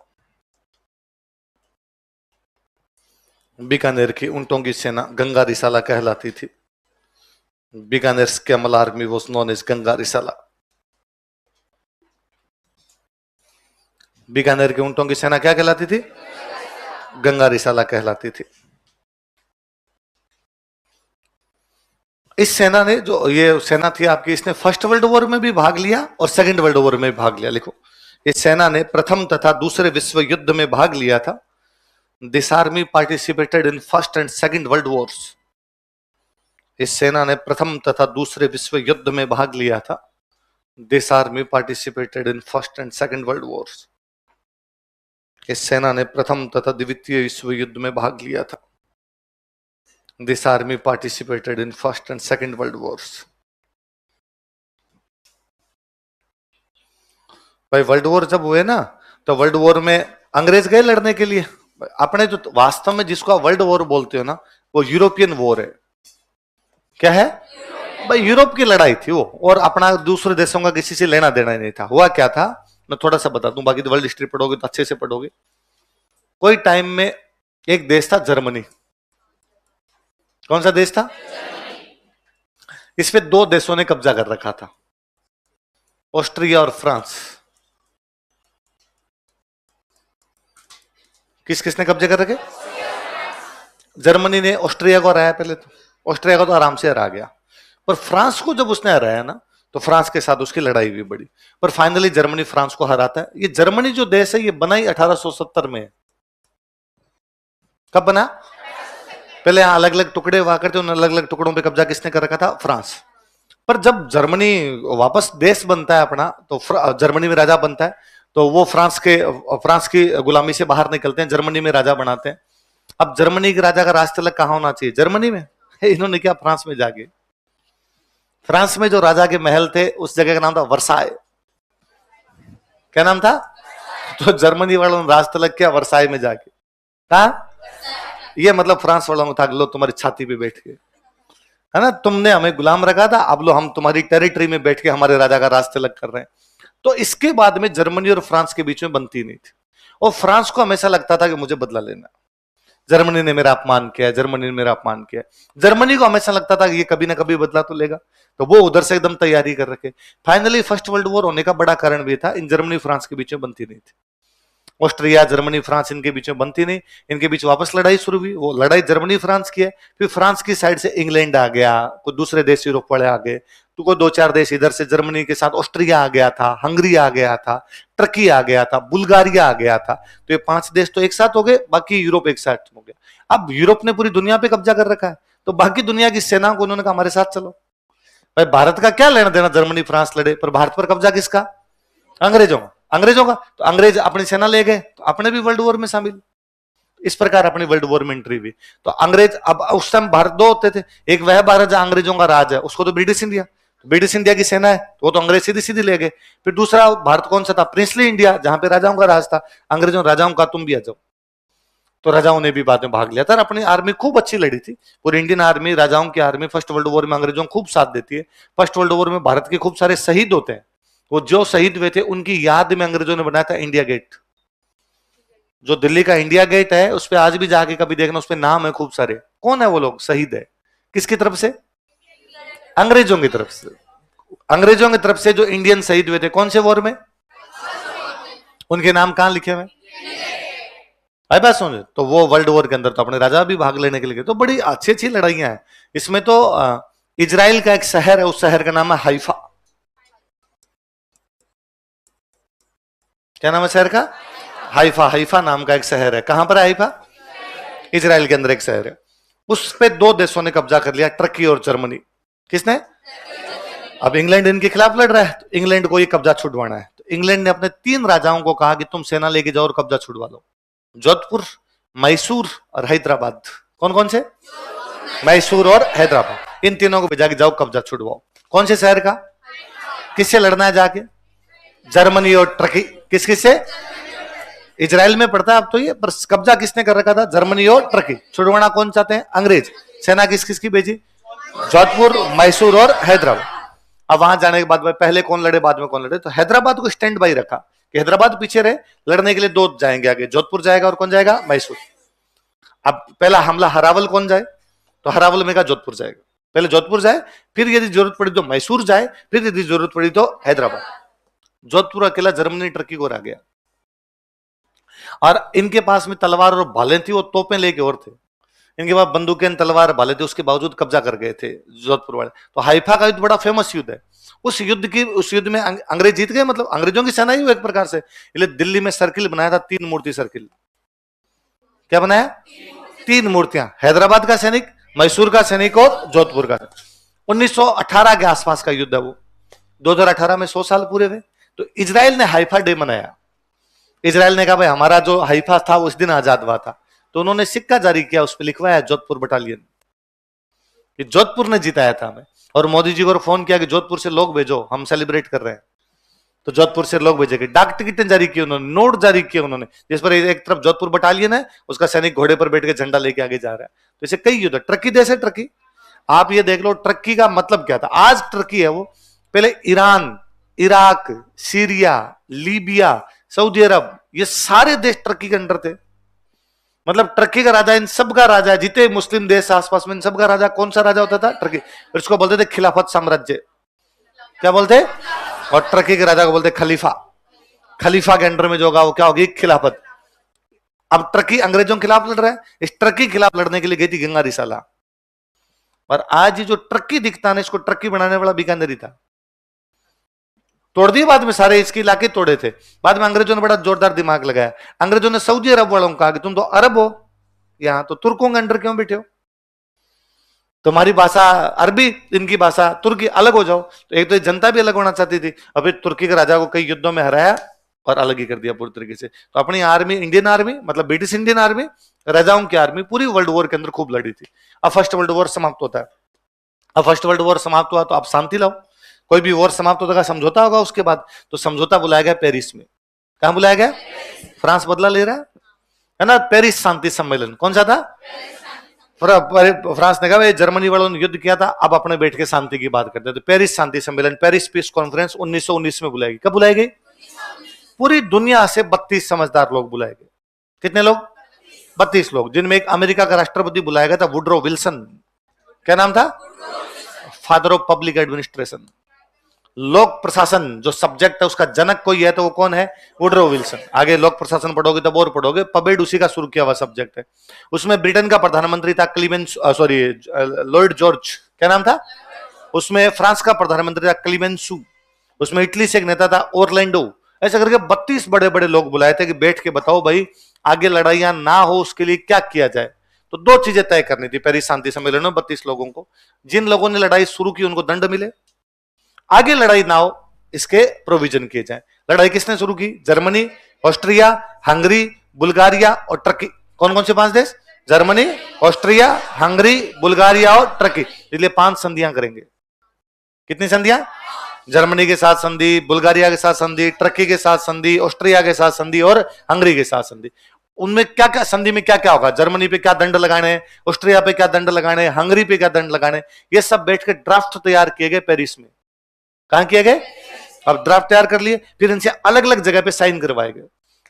Bikaner की ऊंटों की सेना गंगा रिसाला कहलाती थी। Bikaner camel army was known as Ganga Risala. Bikaner के ऊंटों की सेना क्या कहलाती थी? गंगा रिसाला कहलाती थी। इस सेना ने, जो ये सेना थी आपकी, इसने फर्स्ट वर्ल्ड वॉर में भी भाग लिया और सेकंड वर्ल्ड वॉर में भी भाग लिया। लिखो, इस सेना ने प्रथम तथा दूसरे विश्व युद्ध में भाग लिया था। This army participated in first and second world Wars. इस सेना ने प्रथम तथा दूसरे विश्व युद्ध में भाग लिया था। This army participated in first and second world Wars. इस सेना ने प्रथम तथा द्वितीय विश्व युद्ध में भाग लिया था। This army participated in first and second world Wars. भाई वर्ल्ड वॉर जब हुए ना, तो वर्ल्ड वॉर में अंग्रेज गए लड़ने के लिए। अपने जो वास्तव में जिसको आप वर्ल्ड वॉर बोलते हो ना, वो यूरोपियन वॉर है। क्या है भाई? यूरोप की लड़ाई थी वो, और अपना दूसरे देशों का किसी से लेना देना ही नहीं था। हुआ क्या था, मैं थोड़ा सा बता दूं, बाकी तो वर्ल्ड हिस्ट्री पढ़ोगे तो अच्छे से पढ़ोगे। कोई टाइम में एक देश था जर्मनी। कौन सा देश था? इस पे दो देशों ने कब्जा कर रखा था, ऑस्ट्रिया और फ्रांस। किस किसने कब्जे कर रखे? जर्मनी ने ऑस्ट्रिया को हराया पहले तो, ऑस्ट्रिया को तो आराम से हरा गया, पर फ्रांस को जब उसने हराया ना तो फ्रांस के साथ उसकी लड़ाई भी बढ़ी, पर फाइनली जर्मनी फ्रांस को हराता है। ये जर्मनी जो देश है ये बना ही 1870 में है। कब बना? पहले यहां अलग अलग टुकड़े हुआ करते, उन अलग अलग टुकड़ों पे कब्जा किसने कर रखा था? फ्रांस। पर जब जर्मनी वापस देश बनता है अपना, तो जर्मनी में राजा बनता है, तो वो फ्रांस की गुलामी से बाहर निकलते हैं, जर्मनी में राजा बनाते हैं। अब जर्मनी के राजा का राज तिलक कहां होना चाहिए? जर्मनी में। इन्होंने क्या, फ्रांस में जाके, फ्रांस में जो राजा के महल थे उस जगह का नाम था वर्साय। क्या नाम था? तो जर्मनी वालों ने राज तिलक किया वर्साय में जाके। कहा? ये मतलब फ्रांस वालों को था, लो तुम्हारी छाती पे बैठ के, है ना, तुमने हमें गुलाम रखा था, अब लो हम तुम्हारी टेरिटरी में बैठ के हमारे राजा का राज तिलक कर रहे हैं। तो इसके बाद में जर्मनी और फ्रांस के बीच में बनती नहीं थी, और फ्रांस को हमेशा लगता था कि मुझे बदला लेना, जर्मनी ने मेरा अपमान किया, जर्मनी ने मेरा अपमान किया। जर्मनी को हमेशा लगता था कि ये कभी ना कभी बदला तो लेगा, तो वो उधर से एकदम तैयारी कर रखे। फाइनली फर्स्ट वर्ल्ड वॉर होने का बड़ा कारण भी था, इन जर्मनी फ्रांस के बीच में बनती नहीं थी। ऑस्ट्रिया, जर्मनी, फ्रांस इनके बीच में बनती नहीं, इनके बीच वापस लड़ाई शुरू हुई। वो लड़ाई जर्मनी फ्रांस की है, फिर फ्रांस की साइड से इंग्लैंड आ गया, कोई दूसरे देश यूरोप वाले आ गए, तो कोई दो चार देश इधर से जर्मनी के साथ ऑस्ट्रिया आ गया था, हंगरी आ गया था, टर्की आ गया था, बुल्गारिया आ गया था। तो ये 5 देश तो एक साथ हो गए, बाकी यूरोप एक साथ हो गया। अब यूरोप ने पूरी दुनिया पे कब्जा कर रखा है, तो बाकी दुनिया की सेना को उन्होंने कहा हमारे साथ चलो। भाई भारत का क्या लेना देना, जर्मनी फ्रांस लड़े, पर भारत पर कब्जा किसका? अंग्रेजों का। अंग्रेजों का, तो अंग्रेज अपनी सेना ले गए, तो अपने भी वर्ल्ड वॉर में शामिल। इस प्रकार अपनी वर्ल्ड वॉर में एंट्री हुई। तो अंग्रेज, अब उस टाइम भारत दो होते थे, एक वह भारत जहां अंग्रेजों का राज है, उसको तो ब्रिटिश इंडिया, तो ब्रिटिश इंडिया की सेना है, तो वो तो अंग्रेज सीधी सीधी ले गए। फिर दूसरा भारत कौन सा था? प्रिंसली इंडिया, जहां पे राजाओं का राज था। अंग्रेजों राजाओं का तुम भी आ जाओ, तो राजाओं ने भी बाद में भाग लिया था। अपनी आर्मी खूब अच्छी लड़ी थी, पूरी इंडियन आर्मी, राजाओं की आर्मी फर्स्ट वर्ल्ड वॉर में अंग्रेजों को खूब साथ देती है। फर्स्ट वर्ल्ड वॉर में भारत के खूब सारे शहीद होते हैं, वो जो शहीद हुए थे उनकी याद में अंग्रेजों ने बनाया था इंडिया गेट। जो दिल्ली का इंडिया गेट है उस पर आज भी जाके कभी देखना, उस पर नाम है खूब सारे। कौन है वो लोग? शहीद है। किसकी तरफ से? अंग्रेजों की तरफ से। अंग्रेजों की तरफ से जो इंडियन शहीद हुए थे, कौन से वॉर में? उनके नाम कहां लिखे हुए? आई बात समझे? तो वो वर्ल्ड वॉर के अंदर तो अपने राजा भी भाग लेने के लिए, तो बड़ी अच्छी अच्छी लड़ाइयां हैं इसमें। तो इजराइल का एक शहर है, उस शहर का नाम है हाइफा। क्या नाम है शहर का? हाइफा। हाइफा नाम का एक शहर है। कहां पर है हाइफा? इजराइल के अंदर एक शहर है। उस पे दो देशों ने कब्जा कर लिया, टर्की और जर्मनी। किसने? अब इंग्लैंड इनके खिलाफ लड़ रहा है, तो इंग्लैंड को ये कब्जा छुड़वाना है। तो इंग्लैंड ने अपने 3 राजाओं को कहा कि तुम सेना लेके जाओ और कब्जा छुड़वा लो। जोधपुर, मैसूर और हैदराबाद। कौन कौन से? मैसूर और हैदराबाद। इन तीनों को भेजा कि जाओ कब्जा छुड़वाओ। कौन से शहर का? किससे लड़ना है जाके? जर्मनी और टर्की। किस किस से? इजराइल में पड़ता है अब तो ये, पर कब्जा किसने कर रखा था? जर्मनी और टर्की। छुड़वाना कौन चाहते हैं? अंग्रेज। सेना किस किस की भेजी? जोधपुर, मैसूर और हैदराबाद। अब वहां जाने के बाद पहले कौन लड़े, बाद में कौन लड़े, तो हैदराबाद को स्टैंड बाई रखा कि हैदराबाद पीछे रहे, लड़ने के लिए 2 जाएंगे आगे, जोधपुर जाएगा और कौन जाएगा? मैसूर। अब पहला हमला हरावल कौन जाए, तो हरावल में का जोधपुर जाएगा, पहले जोधपुर जाए, फिर यदि जरूरत पड़ी तो मैसूर जाए, फिर यदि जरूरत पड़ी तो हैदराबाद। जोधपुर अकेला जर्मनी टर्की को रह गया, और इनके पास में तलवार और भाले थी, वो तोपें लेके और थे, इनके पास बंदूकें तलवार भाले थे, उसके बावजूद कब्जा कर गए थे जोधपुर वाले। तो हाइफा का युद्ध बड़ा फेमस युद्ध है। उस युद्ध में अंग्रेज जीत गए, मतलब अंग्रेजों की सेना ही एक प्रकार से। इसलिए दिल्ली में सर्किल बनाया था, 3 मूर्ति सर्किल। क्या बनाया? 3 मूर्तियां, हैदराबाद का सैनिक, मैसूर का सैनिक और जोधपुर का। 1918 के आसपास का युद्ध है वो। 2018 में 100 साल पूरे हुए, तो इजराइल ने हाइफा डे मनाया। इजराइल ने कहा भाई हमारा जो हाइफा था उस दिन आजाद हुआ था, तो उन्होंने सिक्का जारी किया, उस पर लिखवाया जोधपुर बटालियन, कि जोधपुर ने जिताया था हमें। और मोदी जी को फोन किया कि जोधपुर से लोग भेजो, हम सेलिब्रेट कर रहे हैं। तो जोधपुर से लोग भेजे, डाक टिकटें जारी की उन्होंने, नोट जारी किए उन्होंने, जिस पर एक तरफ जोधपुर बटालियन है, उसका सैनिक घोड़े पर बैठ के झंडा लेके आगे जा रहा है। तो इसे कई युद्ध। टर्की देश है, टर्की, आप ये देख लो टर्की का मतलब क्या था। आज टर्की है वो, पहले Iran, Iraq, Syria, Libya, Saudi Arabia, ये सारे देश टर्की के अंडर थे। मतलब टर्की का राजा इन सब का राजा है, जितने मुस्लिम देश आसपास में इन सब का राजा कौन सा राजा होता था? टर्की। फिर इसको बोलते थे खिलाफत साम्राज्य। क्या बोलते? और टर्की के राजा को बोलते खलीफा। खलीफा के अंडर में जो होगा वो क्या होगी? खिलाफत। अब टर्की अंग्रेजों के खिलाफ लड़ रहा है, इस टर्की के खिलाफ लड़ने के लिए गई थी गंगा रिसाला। और आज ये जो टर्की दिखता ना, इसको टर्की बनाने वाला बीकानेरी था। तोड़ दिए बाद में, सारे इसके इलाके तोड़े थे। बाद में अंग्रेजों ने बड़ा जोरदार दिमाग लगाया। अंग्रेजों ने सऊदी अरब वालों को कहा कि तुम तो अरब हो, यहां तो तुर्कों के अंडर क्यों बैठे हो? तुम्हारी भाषा अरबी, इनकी भाषा तुर्की, अलग हो जाओ। तो एक तो जनता भी अलग होना चाहती थी। अभी तुर्की के राजा को कई युद्धों में हराया और अलग ही कर दिया पूरी तरीके से। तो अपनी आर्मी, इंडियन आर्मी मतलब ब्रिटिश इंडियन आर्मी, राजाओं की आर्मी पूरी वर्ल्ड वॉर के अंदर खूब लड़ी थी। अब फर्स्ट वर्ल्ड वॉर समाप्त होता है। अब फर्स्ट वर्ल्ड वॉर समाप्त हुआ तो आप शांति लाओ। कोई भी वॉर समाप्त होता है समझौता होगा उसके बाद, तो समझौता बुलाया गया पेरिस में। कहां बुलाया गया? फ्रांस बदला ले रहा है ना। पेरिस शांति सम्मेलन कौन सा था? फ्रांस ने कहा जर्मनी वालों ने युद्ध किया था, अब अपने बैठ के शांति की बात करते हैं। तो पेरिस शांति सम्मेलन, पेरिस पीस कॉन्फ्रेंस 1919 में बुलाई गई। कब बुलाई गई? पूरी दुनिया से 32 समझदार लोग बुलाए गए। कितने लोग? 32 लोग, जिनमें एक अमेरिका का राष्ट्रपति बुलाया गया था, वुडरो विल्सन। क्या नाम था? Father of public administration. लोक प्रशासन जो सब्जेक्ट है उसका जनक कोई है तो वो कौन है? Woodrow Wilson. आगे लोक प्रशासन पढ़ोगे तब और पढ़ोगे, पबेड उसी का शुरू किया हुआ सब्जेक्ट है। उसमें ब्रिटेन का प्रधानमंत्री था लॉर्ड जॉर्ज। क्या नाम था? उसमें फ्रांस का प्रधानमंत्री था क्लीमेंसू। उसमें इटली से एक नेता था ओरलैंडो। ऐसा करके 32 बड़े बड़े लोग बुलाए थे कि बैठ के बताओ भाई आगे लड़ाइयां ना हो उसके लिए क्या किया जाए। तो दो चीजें तय करनी थी पेरिस शांति सम्मेलन में 32 लोगों को। जिन लोगों ने लड़ाई शुरू की उनको दंड मिले, आगे लड़ाई ना हो इसके प्रोविजन किए जाए। लड़ाई किसने शुरू की? जर्मनी, ऑस्ट्रिया, हंगरी, बुल्गारिया और टर्की। कौन कौन से 5 देश? जर्मनी, ऑस्ट्रिया, हंगरी, बुल्गारिया और टर्की। इसलिए 5 संधियां करेंगे। कितनी संधियां? जर्मनी के साथ संधि, बुल्गारिया के साथ संधि, टर्की के साथ संधि, ऑस्ट्रिया के साथ संधि और हंगरी के साथ संधि। उनमें क्या क्या संधि में क्या क्या होगा? जर्मनी पे क्या दंड लगाने, ऑस्ट्रिया पे क्या दंड लगाने, हंगरी पे क्या दंड लगाने, ये सब बैठ के ड्राफ्ट तैयार किए गए पेरिस में। कहां किए गए? अब ड्राफ्ट तैयार कर लिए, फिर इनसे अलग अलग जगह पे साइन करवाए गए।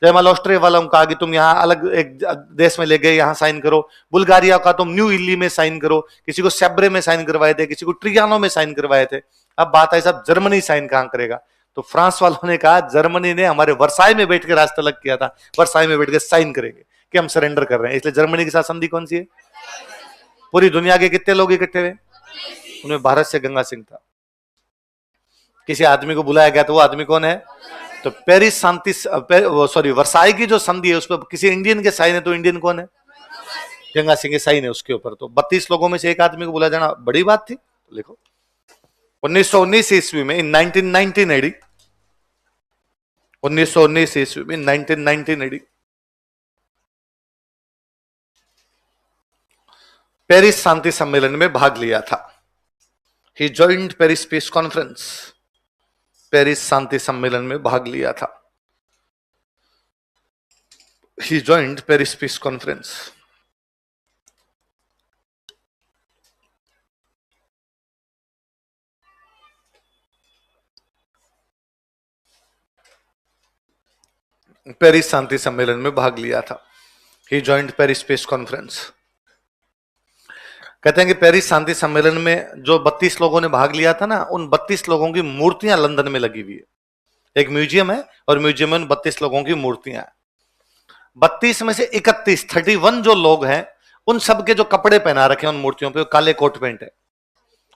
जैसे मान लो ऑस्ट्रिया वालों को कहा कि तुम यहाँ अलग एक देश में ले गए, यहाँ साइन करो। बुल्गारिया का तुम न्यू इली में साइन करो, किसी को सेब्रे में साइन करवाए थे, किसी को ट्रियानो में साइन करवाए थे। अब बात है साहब जर्मनी साइन कहां करेगा? तो फ्रांस वालों ने कहा जर्मनी ने हमारे वर्साई में बैठ के रास्ता अलग किया था, वर्साई में बैठ के साइन करेंगे कि हम सरेंडर कर रहे हैं। इसलिए जर्मनी के साथ संधि कौन सी है? पूरी दुनिया के कितने लोग इकट्ठे हुए? उनमें भारत से गंगा सिंह था। किसी आदमी को बुलाया गया तो वो आदमी कौन है? तो पेरिस शांति वर्साई की जो संधि है उस पर किसी इंडियन के साइन है, तो इंडियन कौन है? गंगा सिंह के साइन है उसके ऊपर। तो 32 लोगों में से एक आदमी को बुलाया जाना बड़ी बात थी। तो लिखो 1919 ईस्वी में, इन 1919 एडी, 1919 ईस्वी में, 1919 एडी, पेरिस शांति सम्मेलन में भाग लिया था। He joined Paris peace conference, Paris शांति सम्मेलन में भाग लिया था। He joined Paris peace conference. Paris शांति सम्मेलन में भाग लिया था। He joined Paris peace conference. कहते हैं कि पेरिस शांति सम्मेलन में जो 32 लोगों ने भाग लिया था ना, उन 32 लोगों की मूर्तियां लंदन में लगी हुई है। एक म्यूजियम है और म्यूजियम में 32 लोगों की मूर्तियां हैं। 32 में से 31 जो लोग हैं उन सबके जो कपड़े पहना रखे हैं उन मूर्तियों पे काले कोट पैंट है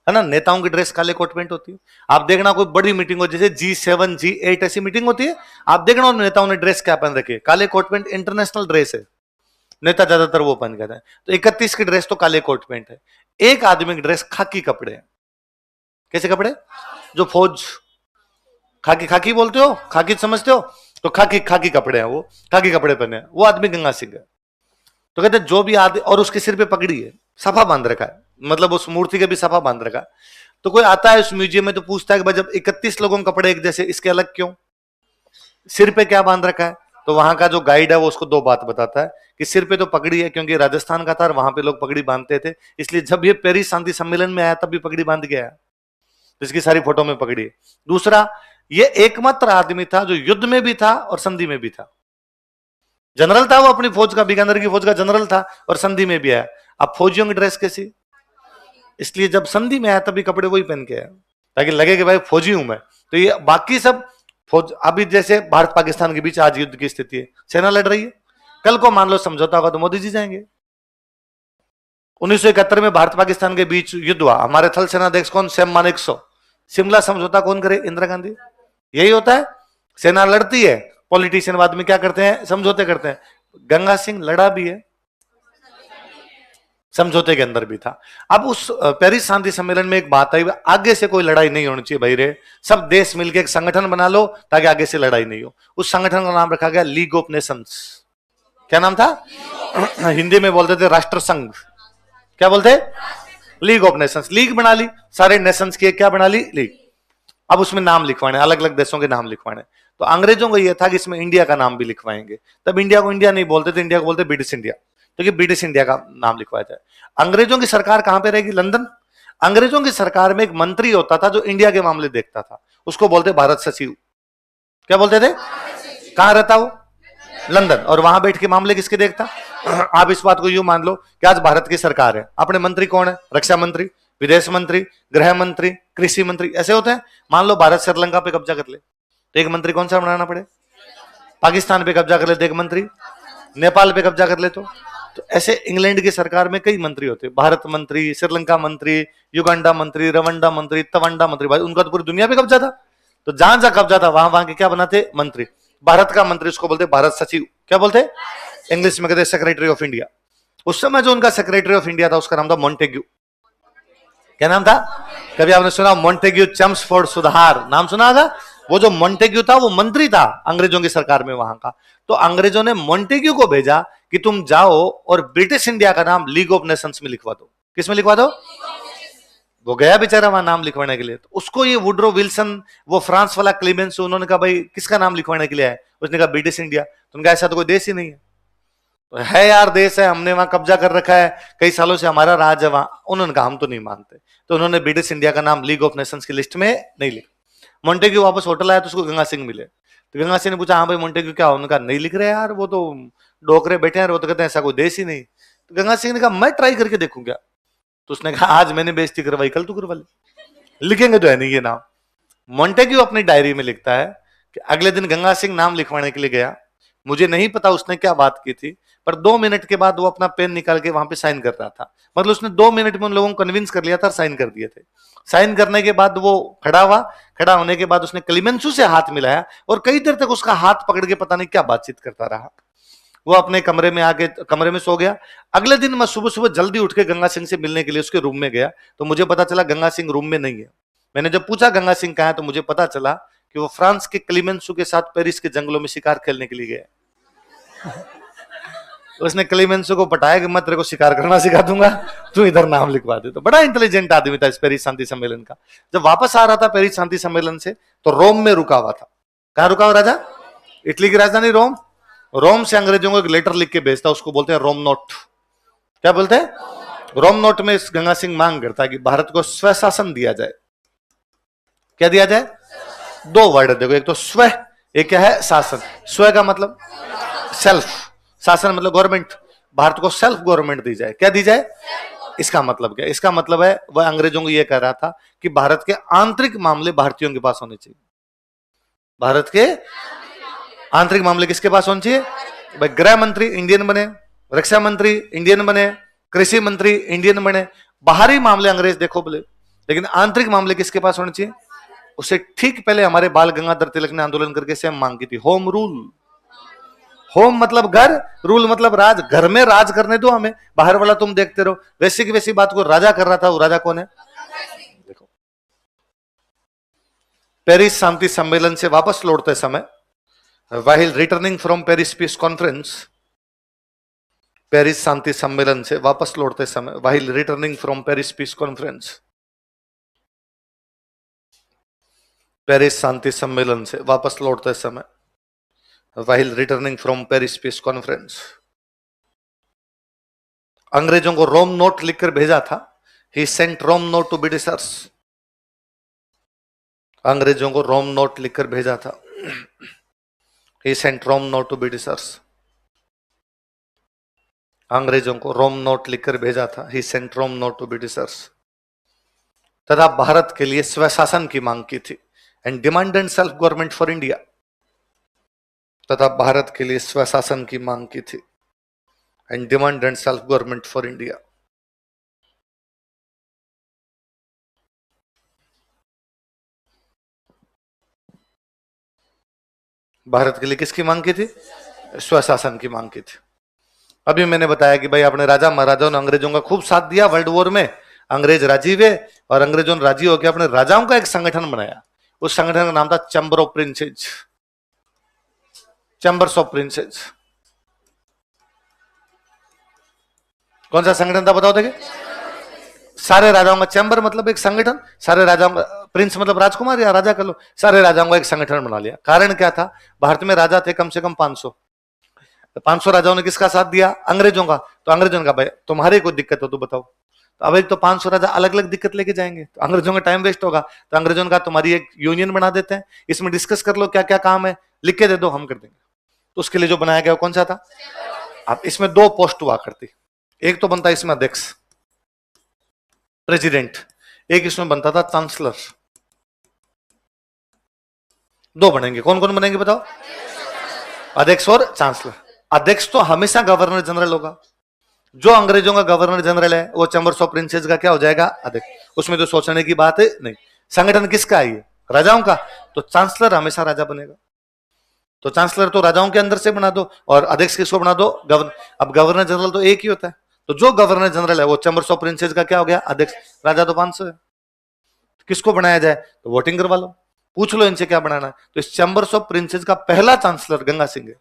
ना। नेताओं की ड्रेस काले कोट पैंट होती है। आप देखना कोई बड़ी मीटिंग हो, जैसे G7 G8 ऐसी मीटिंग होती है, आप देखना उन नेताओं ने ड्रेस क्या पहन रखी है? काले कोट पैंट। इंटरनेशनल ड्रेस है, नेता ज्यादातर वो पहन के हैं। तो 31 की ड्रेस तो काले कोट पैंट है। एक आदमी की ड्रेस खाकी कपड़े हैं। कैसे कपड़े? जो फौज खाकी, खाकी बोलते हो, खाकी समझते हो, तो खाकी खाकी कपड़े हैं, वो खाकी कपड़े पहने हैं। वो आदमी गंगा सिंह है। तो कहते जो भी आदमी, और उसके सिर पे पगड़ी है, सफा बांध रखा है, मतलब उस मूर्ति के भी सफा बांध रखा है। तो कोई आता है उस म्यूजियम में तो पूछता है कि भाई जब 31 लोगों के कपड़े एक जैसे, इसके अलग क्यों? सिर पे क्या बांध रखा है? तो वहां का जो गाइड है वो उसको 2 बात बताता है कि सिर पे तो पगड़ी है क्योंकि राजस्थान का था और वहां पे लोग पगड़ी बांधते थे, इसलिए जब ये पेरिस शांति सम्मेलन में आया तब भी पगड़ी बांध के आया। तो इसकी सारी फोटो में पगड़ी है। दूसरा, ये एकमात्र आदमी था जो युद्ध में भी था और संधि में भी था। जनरल था वो, अपनी फौज का, बीकानेर की फौज का जनरल था और संधि में भी आया। अब फौजियों की ड्रेस कैसी, इसलिए जब संधि में आया तभी कपड़े वही पहन के आया ताकि लगे कि भाई फौजी हूं मैं। तो ये बाकी सब फौज, अभी जैसे भारत पाकिस्तान के बीच आज युद्ध की स्थिति है, सेना लड़ रही है, कल को मान लो समझौता होगा तो मोदी जी जाएंगे। 1971 में भारत पाकिस्तान के बीच युद्ध हुआ, हमारे थल सेना अध्यक्ष कौन, सैम मानेकशॉ। शिमला समझौता कौन करे, इंदिरा गांधी। यही होता है, सेना लड़ती है, पॉलिटिशियन बाद में क्या करते हैं, समझौते करते हैं। गंगा सिंह लड़ा भी है, समझौते के अंदर भी था। अब उस पेरिस शांति सम्मेलन में एक बात आई, आगे से कोई लड़ाई नहीं होनी चाहिए भाई रे, सब देश मिलकर एक संगठन बना लो ताकि आगे से लड़ाई नहीं हो। उस संगठन का नाम रखा गया लीग ऑफ नेशंस। क्या नाम था, हिंदी में बोलते थे राष्ट्र संघ। क्या बोलते, लीग ऑफ नेशंस। लीग बना ली, सारे नेशंस की क्या बना ली, लीग। अब उसमें नाम लिखवाने, अलग अलग देशों के नाम लिखवाने। तो अंग्रेजों को यह था कि इसमें इंडिया का नाम भी लिखवाएंगे। तब इंडिया को इंडिया नहीं बोलते थे, इंडिया को बोलते ब्रिटिश इंडिया, तो कि ब्रिटिश इंडिया का नाम लिखवाया जाए। अंग्रेजों की सरकार कहां पे रहेगी, लंदन। अंग्रेजों की सरकार में एक मंत्री होता था जो इंडिया के मामले देखता था, उसको बोलते भारत सचिव। क्या बोलते थे, कहां रहता वो, लंदन, और वहां बैठ के मामले किसके देखता। आप इस बात को यूं मान लो कि आज भारत की सरकार है, अपने मंत्री कौन है, रक्षा मंत्री, विदेश मंत्री, गृह मंत्री, कृषि मंत्री, ऐसे होते हैं। मान लो भारत श्रीलंका पे कब्जा कर ले तो एक मंत्री कौन सा बनाना पड़े, पाकिस्तान पे कब्जा कर ले तो एक मंत्री, नेपाल पे कब्जा कर ले तो ऐसे इंग्लैंड की सरकार में कई मंत्री होते, भारत मंत्री, श्रीलंका मंत्री, युगांडा मंत्री, रवंडा मंत्री, तवंडा मंत्री। भाई उनका तो पूरी दुनिया पे कब्जा था, तो जहां जहां कब्जा था वहां वहां के क्या बनाते, मंत्री। भारत का मंत्री उसको बोलते भारत सचिव। क्या बोलते, इंग्लिश में कहते सेक्रेटरी ऑफ इंडिया। उस समय जो उनका सेक्रेटरी ऑफ इंडिया था उसका नाम था मॉन्टेग्यू। क्या नाम था, कभी आपने सुना मॉन्टेग्यू चेम्सफोर्ड सुधार, नाम सुना होगा। वो जो मॉन्टेग्यू था वो मंत्री था अंग्रेजों की सरकार में वहां का। तो अंग्रेजों ने मॉन्टेग्यू को भेजा कि तुम जाओ और ब्रिटिश इंडिया का नाम लीग ऑफ नेशंस में लिखवा दो। किस में लिखवा दो, वो गया बेचारा वहां नाम लिखवाने के लिए। तो उसको ये वुड्रो विल्सन, वो फ्रांस वाला क्लीमेंस, उन्होंने कहा भाई किसका नाम लिखवाने के लिए है, उसने कहा ब्रिटिश इंडिया। तो उनका ऐसा तो कोई देश ही नहीं है। तो है यार, देश है, हमने वहां कब्जा कर रखा है, कई सालों से हमारा राज है वहां। उन्होंने कहा हम तो नहीं मानते, तो उन्होंने ब्रिटिश इंडिया का नाम लीग ऑफ नेशंस की लिस्ट में नहीं लिखा। मोंटेग्यू वापस होटल आया तो उसको गंगा सिंह मिले, तो गंगा सिंह ने पूछा हाँ भाई मोंटेग्यू क्या, उन्होंने कहा नहीं लिख रहे यार, वो तो डोकरे बैठे हैं, वो तो कहते हैं ऐसा कोई देश ही नहीं। तो गंगा सिंह ने कहा मैं ट्राई करके देखूं क्या। तो उसने कहा आज मैंने बेइज्जती करवाई, कल तू करवा ले, लिखेंगे तो है नहीं ये नाम। मोंटेग्यू अपनी डायरी में लिखता है कि अगले दिन गंगा सिंह नाम लिखवाने के लिए गया, मुझे नहीं पता उसने क्या बात की थी, पर 2 मिनट के बाद वो अपना पेन निकाल के वहां पे साइन कर रहा था। मतलब उसने 2 मिनट में उन लोगों को कन्विंस कर लिया था, साइन कर दिए थे। साइन करने के बाद वो खड़ा हुआ, खड़ा होने के बाद उसने क्लीमेंसू से हाथ मिलाया और कई देर तक उसका हाथ पकड़ के पता नहीं क्या बातचीत करता रहा। वो अपने कमरे में आके कमरे में सो गया। अगले दिन मैं सुबह सुबह जल्दी उठ के गंगा सिंह से मिलने के लिए उसके रूम में गया, तो मुझे पता चला गंगा सिंह रूम में नहीं है। मैंने जब पूछा गंगा सिंह कहाँ है, तो मुझे पता चला कि वो फ्रांस के क्लीमेंसू के साथ पेरिस के जंगलों में शिकार खेलने के लिए गया। उसने क्लीमेंसू को पटाया कि मैं तेरे को शिकार करना सिखा दूंगा, तू इधर नाम लिखवा दे। तो बड़ा इंटेलिजेंट आदमी था इस पेरिस शांति सम्मेलन का। जब वापस आ रहा था पेरिस शांति सम्मेलन से, तो रोम में रुका हुआ था। कहां रुका हुआ राजा, इटली की राजधानी रोम। रोम से अंग्रेजों को एक लेटर लिख के भेजता, उसको बोलते हैं रोम नोट। क्या बोलते हैं, रोम नोट में इस गंगा सिंह मांग करता है कि भारत को स्वशासन दिया जाए। क्या दिया जाए, 2 वर्ड देखो, एक तो स्व, एक क्या है शासन। स्व का मतलब सेल्फ, शासन मतलब गवर्नमेंट। भारत को सेल्फ गवर्नमेंट दी जाए। क्या दी जाए, इसका मतलब क्या, इसका मतलब है वह अंग्रेजों को यह कह रहा था कि भारत के आंतरिक मामले भारतीयों के पास होने चाहिए। भारत के आंतरिक मामले किसके पास होने चाहिए, भाई गृह मंत्री इंडियन बने, रक्षा मंत्री इंडियन बने, कृषि मंत्री इंडियन बने। बाहरी मामले अंग्रेज देखो बोले, लेकिन आंतरिक मामले किसके पास होने चाहिए। उससे ठीक पहले हमारे बाल गंगाधर तिलक ने आंदोलन करके सेम मांग की थी, होम रूल। होम मतलब घर, रूल मतलब राज। घर में राज करने दो हमें, बाहर वाला तुम देखते रहो। वैसी की वैसी बात को राजा कर रहा था, वो राजा कौन है, देखो। पेरिस शांति सम्मेलन से वापस लौटते समय, while returning from Paris peace conference, Paris शांति सम्मेलन से वापस लौटते समय, while returning from Paris peace conference, Paris शांति सम्मेलन से वापस लौटते समय, while returning from Paris peace conference, अंग्रेजों को रोम नोट लिखकर भेजा था। He sent Rome note to Britishers, अंग्रेजों को रोम नोट लिखकर भेजा था। He sent Rome note to Britishers. अंग्रेजों को रोम नोट लिखकर भेजा था, he sent Rome note to Britishers, तथा भारत के लिए स्वशासन की मांग की थी, and demanded self government for India, तथा भारत के लिए स्वशासन की मांग की थी, and demanded self government for India. Bharat के लिए किसकी मांग की थी? स्वशासन की मांग की थी। अभी मैंने बताया कि भाई अपने राजा महाराजाओं ने अंग्रेजों का खूब साथ दिया वर्ल्ड वॉर में, अंग्रेज राजी हुए और अंग्रेजों ने राजी होकर अपने राजाओं का एक संगठन बनाया। उस संगठन का नाम था chamber of princes, chambers of princess. कौन सा संगठन था बताओ देखिए? सारे राजाओं का, चैम्बर मतलब एक संगठन, सारे राजाओं का, प्रिंस मतलब राजकुमार या राजा कर लो, सारे राजाओं का एक संगठन बना लिया। कारण क्या था? भारत में राजा थे कम से कम 500 राजाओं ने किसका साथ दिया? अंग्रेजों का। तो अंग्रेजों ने कहा भाई तुम्हारे कोई दिक्कत हो तो बताओ। तो अब एक तो 500 राजा अलग अलग दिक्कत लेके जाएंगे तो अंग्रेजों का टाइम वेस्ट होगा। तो अंग्रेजों ने कहा तुम्हारी एक यूनियन बना देते हैं, इसमें डिस्कस कर लो क्या क्या काम है, लिख के दे दो हम कर देंगे। तो उसके लिए जो बनाया गया वो कौन सा था? अब इसमें 2 पोस्ट हुआ करती, एक तो बनता इसमें अध्यक्ष प्रेसिडेंट, एक इसमें बनता था चांसलर। 2 बनेंगे, कौन कौन बनेंगे बताओ? अध्यक्ष और चांसलर। अध्यक्ष तो हमेशा गवर्नर जनरल होगा, जो अंग्रेजों का गवर्नर जनरल है वो चैम्बर्स ऑफ प्रिंसेस का क्या हो जाएगा? अध्यक्ष। उसमें तो सोचने की बात है नहीं। संगठन किसका है ये? राजाओं का। तो चांसलर हमेशा राजा बनेगा। तो चांसलर तो राजाओं के अंदर से बना दो और अध्यक्ष किसको बना दो? गवर्नर। अब गवर्नर जनरल तो एक ही होता है, तो जो गवर्नर जनरल है वो चैम्बर्स ऑफ प्रिंसेस का क्या हो गया? अध्यक्ष। राजा तो 500 है, किसको बनाया जाए? तो वोटिंग करवा लो, पूछ लो इनसे क्या बनाना है। तो इस चैम्बर्स ऑफ प्रिंसेस का पहला चांसलर गंगा सिंह है।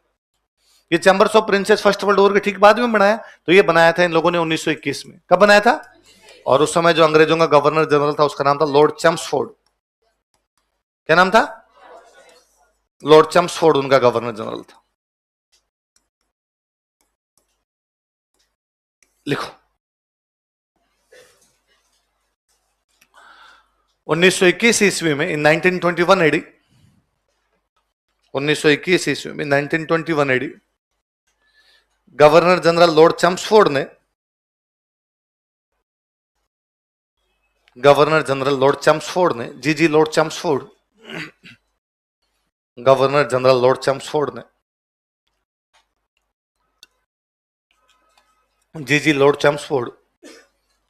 ये chambers of princess first world war के ठीक बाद में बनाया, तो ये बनाया था इन लोगों ने 1921 में। कब बनाया था? और उस समय जो अंग्रेजों का गवर्नर जनरल था उसका नाम था लॉर्ड चैम्सफोर्ड। क्या नाम था? लॉर्ड चैम्सफोर्ड उनका गवर्नर जनरल था। लिखो 1921 ईस्वी में, इन 1921 एडी, 1921 ईस्वी में 1921 AD governor general lord Chelmsford ने, गवर्नर जनरल लॉर्ड चैम्सफोर्ड ने, जी lord Chelmsford, governor general lord Chelmsford ने, जी lord Chelmsford,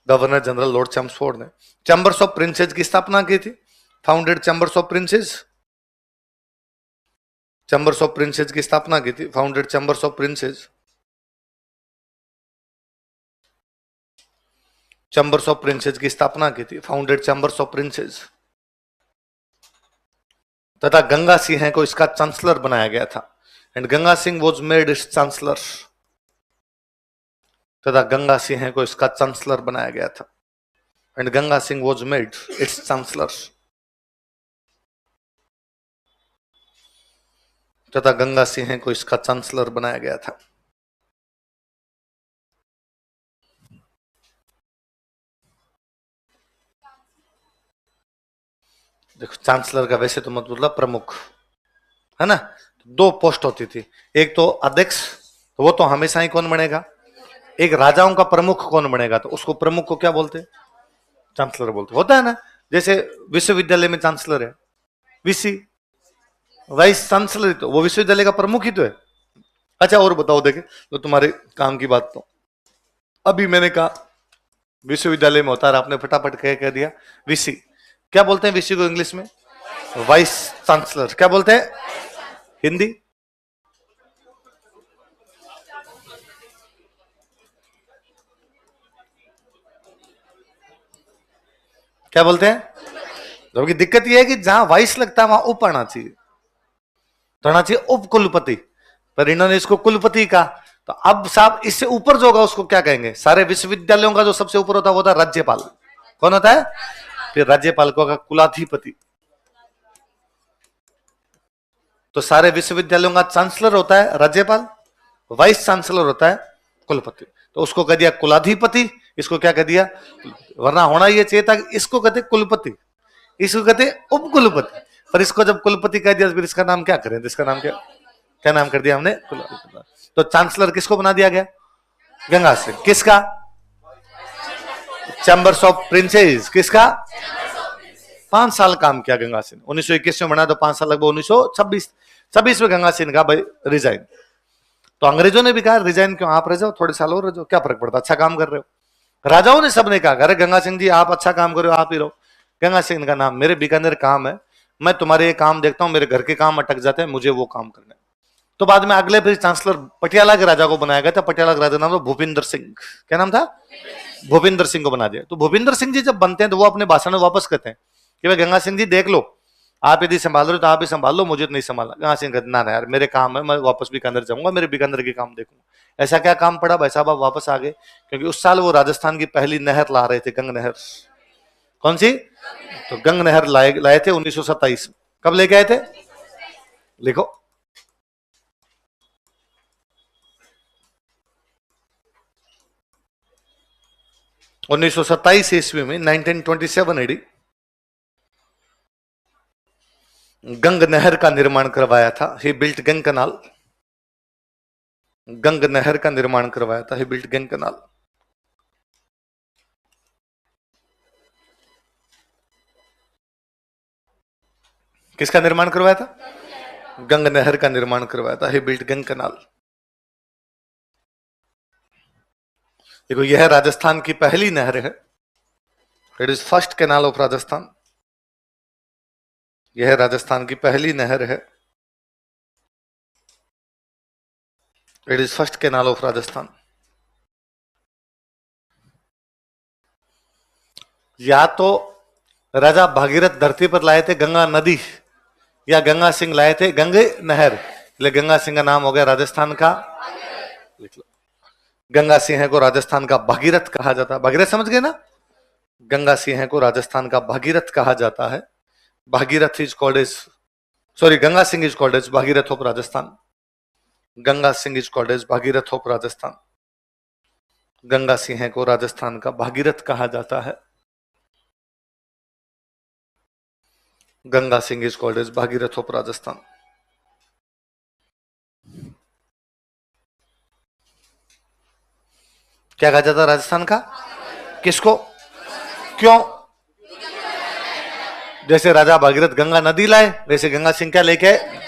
governor general lord Chelmsford ने चैम्बर्स ऑफ प्रिंसेस की स्थापना की थी। Founded chambers of princes, chambers of princes की स्थापना की थी, founded chambers of princes, chambers of princes की स्थापना की थी, फाउंडेड चैम्बर्स ऑफ प्रिंसेस। तथा गंगा सिंह को इसका चांसलर बनाया गया था, and Ganga Singh was made it's chancellor, तथा गंगा सिंह को इसका चांसलर बनाया गया था, and Ganga Singh was made it's chancellor, तथा गंगा सिंह को इसका चांसलर बनाया गया था। देखो चांसलर का वैसे तो मतलब प्रमुख है ना, 2 पोस्ट होती थी, एक तो अध्यक्ष, तो वो तो हमेशा ही कौन बनेगा? एक राजाओं का प्रमुख कौन बनेगा? तो उसको प्रमुख को क्या बोलते? चांसलर बोलते। होता है ना, जैसे विश्वविद्यालय में चांसलर है, वीसी, वाइस चांसलर, तो वो विश्वविद्यालय का प्रमुख ही तो है। अच्छा और बताओ, देखे तो तुम्हारे काम की बात, तो अभी मैंने कहा विश्वविद्यालय में होता है, आपने फटाफट कह दिया वीसी। क्या बोलते हैं वीसी को इंग्लिश में? Vice chancellor. क्या बोलते हैं हिंदी? क्या बोलते हैं? जबकि दिक्कत यह है कि जहां वाइस लगता है वहां उप आना चाहिए, तो आना चाहिए उप कुलपति, पर इन्होंने इसको कुलपति कहा। तो अब साहब इससे ऊपर जो होगा उसको क्या कहेंगे? सारे विश्वविद्यालयों का जो सबसे ऊपर होता है वो होता है राज्यपाल। कौन होता है? फिर राज्यपाल को होगा कुलाधिपति। तो सारे विश्वविद्यालयों का चांसलर होता है राज्यपाल, वाइस चांसलर होता है कुलपति। तो उसको कह दिया कुलाधिपति, इसको क्या कह दिया? वरना होना यह चाहिए था कि इसको कहते कुलपति, इसको कहते उप कुलपति, पर इसको जब कुलपति कह दिया फिर इसका नाम क्या करें? इसका नाम क्या नाम कर दिया हमने? कुलपति। तो चांसलर किसको बना दिया गया? गंगा सिंह। किसका? Chambers of princess. किसका? 5 साल काम किया गंगा सिंह। 1921 में बना तो 5 साल लगभग 1926 में गंगा सिंह का भाई रिजाइन। तो अंग्रेजों ने भी कहा रिजाइन क्यों, आप रह जाओ, थोड़े साल और रह जाओ, क्या फर्क पड़ता, अच्छा काम कर रहे हो। राजाओं ने सबने कहा अरे गंगा सिंह जी आप अच्छा काम करो, आप ही रहो। गंगा सिंह का नाम, मेरे बीकानेर काम है, मैं तुम्हारे ये काम देखता हूं, मेरे घर के काम अटक जाते हैं, मुझे वो काम करना है। तो बाद में अगले फिर चांसलर पटियाला के राजा को बनाया गया था। पटियाला का राजा नाम था भूपिंदर सिंह। क्या नाम था? भूपिंदर सिंह को बना दिया। तो भूपिंदर सिंह जी जब बनते हैं तो वो अपने भाषण में वापस कहते हैं कि भाई गंगा सिंह जी देख लो, आप यदि संभाल रहे हो तो आप ही संभाल लो, मुझे तो नहीं संभाला। गंगा सिंह कहते ना यार मेरे काम है, मैं वापस बीकानेर जाऊंगा, मेरे बीकानेर के काम देखूंगा। ऐसा क्या काम पड़ा भाई साहब आप वापस आ गए? क्योंकि उस साल वो राजस्थान की पहली नहर ला रहे थे, गंग नहर। कौन सी? तो गंग नहर लाए थे 1927। कब लेके आए थे? लिखो। 1927 ईस्वी में, 1927 एडी गंग नहर का निर्माण करवाया था। ही बिल्ट गंग कनाल। गंग नहर का निर्माण करवाया था। ही बिल्ट गंग कनाल। किसका निर्माण करवाया था? गंग नहर का निर्माण करवाया था। ही बिल्ट गंग कनाल। देखो यह राजस्थान की पहली नहर है। It is first canal of Rajasthan. यह राजस्थान की पहली नहर है। It is first canal of Rajasthan. या तो राजा भागीरथ धरती पर लाए थे गंगा नदी, या गंगा सिंह लाए थे गंग नहर, इसलिए गंगा सिंह का नाम हो गया राजस्थान का। लिख लो, गंगा सिंह को राजस्थान का भागीरथ कहा जाता है। भागीरथ समझ गए ना? गंगा सिंह को राजस्थान का भागीरथ कहा जाता है। Bhagirath is called as, sorry, Ganga Singh is called as Bhagirath of Rajasthan. Ganga Singh is called as Bhagirath of Rajasthan. Ganga Singh को राजस्थान का भागीरथ कहा जाता है। Ganga Singh is called as Bhagirath of Rajasthan. क्या कहा जाता है राजस्थान का? किसको? क्यों? जैसे राजा भागीरथ गंगा नदी लाए, वैसे गंगा सिंह क्या लेके आए?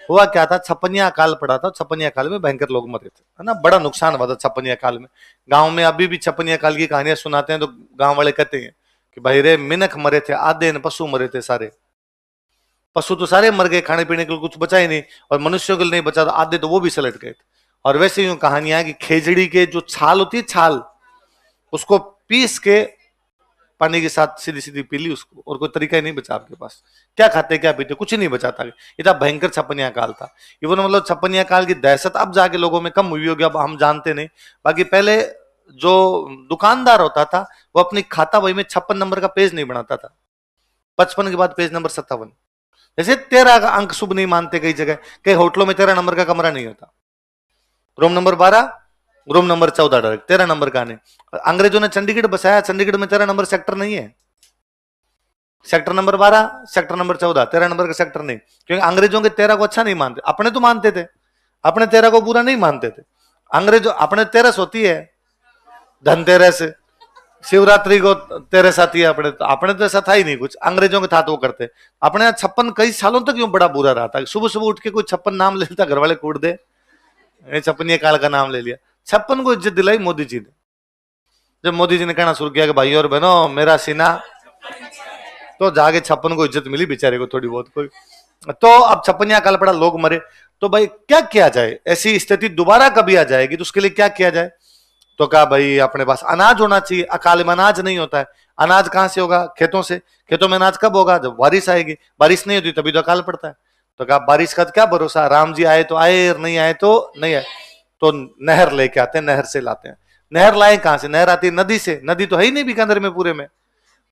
हुआ क्या था, छप्पनिया काल पड़ा था। छप्पनिया काल में भयंकर लोग मरे थे, है ना, बड़ा नुकसान हुआ था छप्पनिया काल में। गांव में अभी भी छप्पनिया काल की कहानियां सुनाते हैं तो गांव वाले कहते हैं कि भाई रे मिनख मरे थे आधे, पशु मरे थे सारे। पशु तो सारे मर गए, खाने पीने के लिए कुछ बचा ही नहीं, और मनुष्यों के लिए नहीं बचा, तो आधे तो वो भी सलट गए थे। और वैसे यूं कहानियां है कि खेजड़ी के जो छाल होती है, छाल, उसको पीस के पानी के साथ सीधी सीधी पी ली उसको, और कोई तरीका ही नहीं बचा आपके पास। क्या खाते क्या पीते कुछ ही नहीं बचा था। इतना भयंकर छप्पनिया काल था। इवन मतलब छप्पनिया काल की दहशत अब जाके लोगों में कम हुई होगी, अब हम जानते नहीं। बाकी पहले जो दुकानदार होता था वो अपनी खाता बही में 56 नंबर का पेज नहीं बनाता था, 55 के बाद पेज नंबर 57। जैसे 13 का अंक शुभ नहीं मानते कई जगह, कई होटलों में 13 नंबर का कमरा नहीं होता। Room number 12, room number 14 direct, 13 number का नहीं। अंग्रेजों ने चंडीगढ़ बसाया, चंडीगढ़ में 13 नंबर सेक्टर नहीं है। Sector number 12, sector number 14, 13 number का सेक्टर नहीं, क्योंकि अंग्रेजों के 13 को अच्छा नहीं मानते। अपने तो मानते थे, अपने 13 को पूरा नहीं मानते थे। अंग्रेजों, अपने 13 होती है धनतेरस, शिवरात्रि को 13 आती है। अपने तो ऐसा था ही नहीं कुछ, अंग्रेजों के था तो वो करते। अपने यहाँ 56 कई सालों तक यूं बड़ा बुरा रहा था। सुबह सुबह उठ के कोई 56 नाम ले लेता, घर वाले कूट दे, 56 काल का नाम ले लिया। 56 को इज्जत दिलाई मोदी जी ने। जब मोदी जी ने कहना शुरू किया कि भाई और बहनों मेरा सीना, तो जाके 56 को इज्जत मिली बेचारे को थोड़ी बहुत कोई। तो अब 56 काल पड़ा, लोग मरे, तो भाई क्या किया जाए, ऐसी स्थिति दोबारा कभी आ जाएगी तो उसके लिए क्या किया जाए? तो कहा भाई अपने पास अनाज होना चाहिए। अकाल में अनाज नहीं होता है। अनाज कहां से होगा? खेतों से। खेतों में अनाज कब होगा? जब बारिश आएगी। बारिश नहीं होती तभी तो अकाल पड़ता है। तो कहा बारिश का क्या भरोसा, राम जी आए तो आए और नहीं आए तो नहीं आए। तो नहर लेके आते हैं, नहर से लाते हैं। नहर लाए कहां से? नहर आती है नदी से। नदी तो है ही नहीं बीकानेर में पूरे में,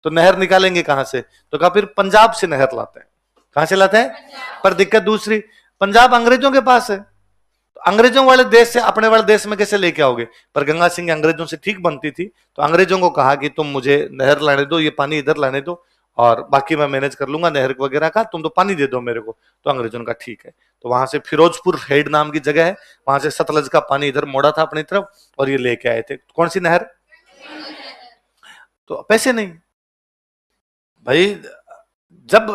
तो नहर निकालेंगे कहां से? तो कहा फिर पंजाब से नहर लाते हैं। कहां से लाते हैं? पर दिक्कत दूसरी, पंजाब अंग्रेजों के पास है, तो अंग्रेजों वाले देश से अपने वाले देश में कैसे लेके आओगे? पर गंगा सिंह अंग्रेजों से ठीक बनती थी, तो अंग्रेजों को कहा कि तुम मुझे नहर लाने दो, ये पानी इधर लाने दो, और बाकी मैं मैनेज कर लूंगा नहर वगैरह का, तुम तो पानी दे दो मेरे को। तो अंग्रेजों ने कहा ठीक है। तो वहां से फिरोजपुर हेड नाम की जगह है, वहां से सतलज का पानी इधर मोड़ा था अपनी तरफ और ये लेके आए थे। कौन सी नहर? तो पैसे नहीं भाई, जब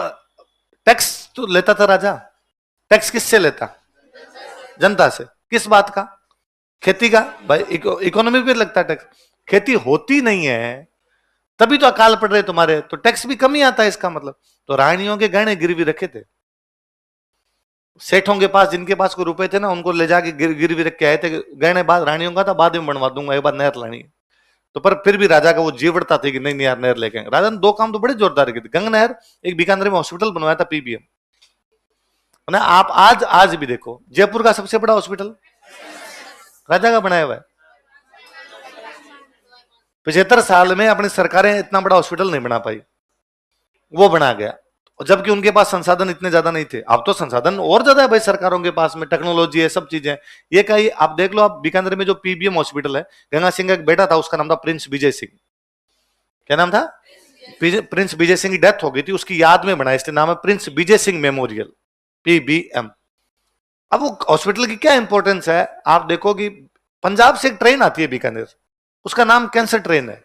टैक्स तो लेता था राजा, टैक्स किससे लेता? जनता से। किस बात का? खेती का। भाई इकोनॉमी पे लगता है टैक्स, खेती होती नहीं है तभी तो अकाल पड़ रहे तुम्हारे, तो टैक्स भी कम ही आता है इसका मतलब। तो रानियों के गहने गिरवी रखे थे, सेठों के पास जिनके पास कोई रुपए थे ना, उनको ले जाके गिरवी रख के आए थे गहने। बाद रानियों का था, बाद में बनवा दूंगा, एक बार नहर लानी है। तो पर फिर भी राजा का वो जीवड़ता थी कि नहीं नहीं यार नहर लेके आएंगे। राजा ने दो काम तो बड़े जोरदार किए थे, गंग नहर, एक बीकानेर में हॉस्पिटल बनवाया था पीबीएम ना। आप आज आज भी देखो, जयपुर का सबसे बड़ा हॉस्पिटल राजा का बनाया हुआ है। 75 साल में अपनी सरकारें इतना बड़ा हॉस्पिटल नहीं बना पाई, वो बना गया। जबकि उनके पास संसाधन इतने ज्यादा नहीं थे। अब तो संसाधन और ज्यादा है भाई सरकारों के पास में, टेक्नोलॉजी है, सब चीजें। ये कहीं आप देख लो, आप बीकानेर में जो पीबीएम हॉस्पिटल है, गंगा सिंह का एक बेटा था, उसका नाम था प्रिंस विजय सिंह। क्या नाम था? प्रिंस विजय सिंह की डेथ हो गई थी, उसकी याद में बनाया, इसलिए नाम है Prince Vijay Singh memorial, PBM. अब वो हॉस्पिटल की क्या इंपॉर्टेंस है, आप देखो कि पंजाब से एक ट्रेन आती है बीकानेर, उसका नाम कैंसर ट्रेन है,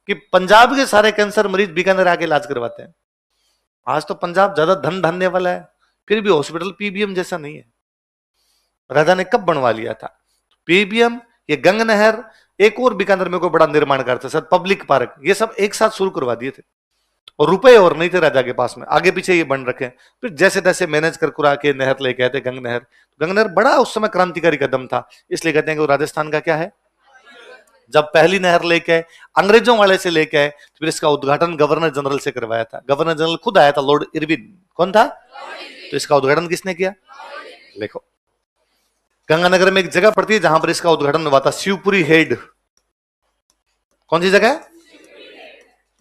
कि पंजाब के सारे कैंसर मरीज बीकानेर आके इलाज करवाते हैं। आज तो पंजाब ज्यादा धन धान्य वाला है, फिर भी हॉस्पिटल पीबीएम जैसा नहीं है। राजा ने कब बनवा लिया था पीबीएम? ये गंग नहर, एक और बीकानेर में कोई बड़ा निर्माण करते सर, पब्लिक पार्क, ये सब एक साथ शुरू करवा दिए थे। और रुपए और नहीं थे राजा के पास में, आगे पीछे ये बन रखे। फिर जैसे तैसे मैनेज कर कुरा के नहर लेके आए थे गंग नहर। गंग नहर बड़ा उस समय क्रांतिकारी कदम था, इसलिए कहते हैं कि वो राजस्थान का क्या है। जब पहली नहर लेके आए, अंग्रेजों वाले से लेके आए, तो फिर इसका उद्घाटन गवर्नर जनरल से करवाया था। गवर्नर जनरल खुद आया था, लॉर्ड इरविन। कौन था? तो इसका उद्घाटन किसने किया? लिखो, गंगानगर में एक जगह पड़ती है जहां पर इसका उद्घाटन हुआ था, शिवपुरी हेड। कौन सी जगह?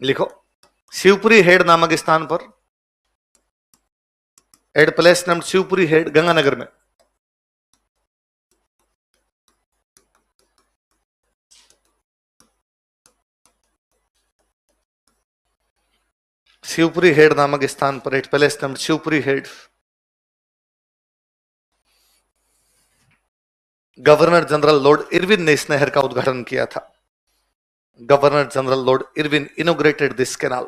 लिखो, शिवपुरी हेड नामक स्थान पर, हेड प्लेस नाम शिवपुरी हेड, गंगानगर में। शिवपुरी हेड नामक स्थान पर, हेड प्लेस नाम Shivpuri head. Governor general Lord Irwin ने इस नहर का उद्घाटन किया था। Governor general Lord Irwin inaugurated this canal.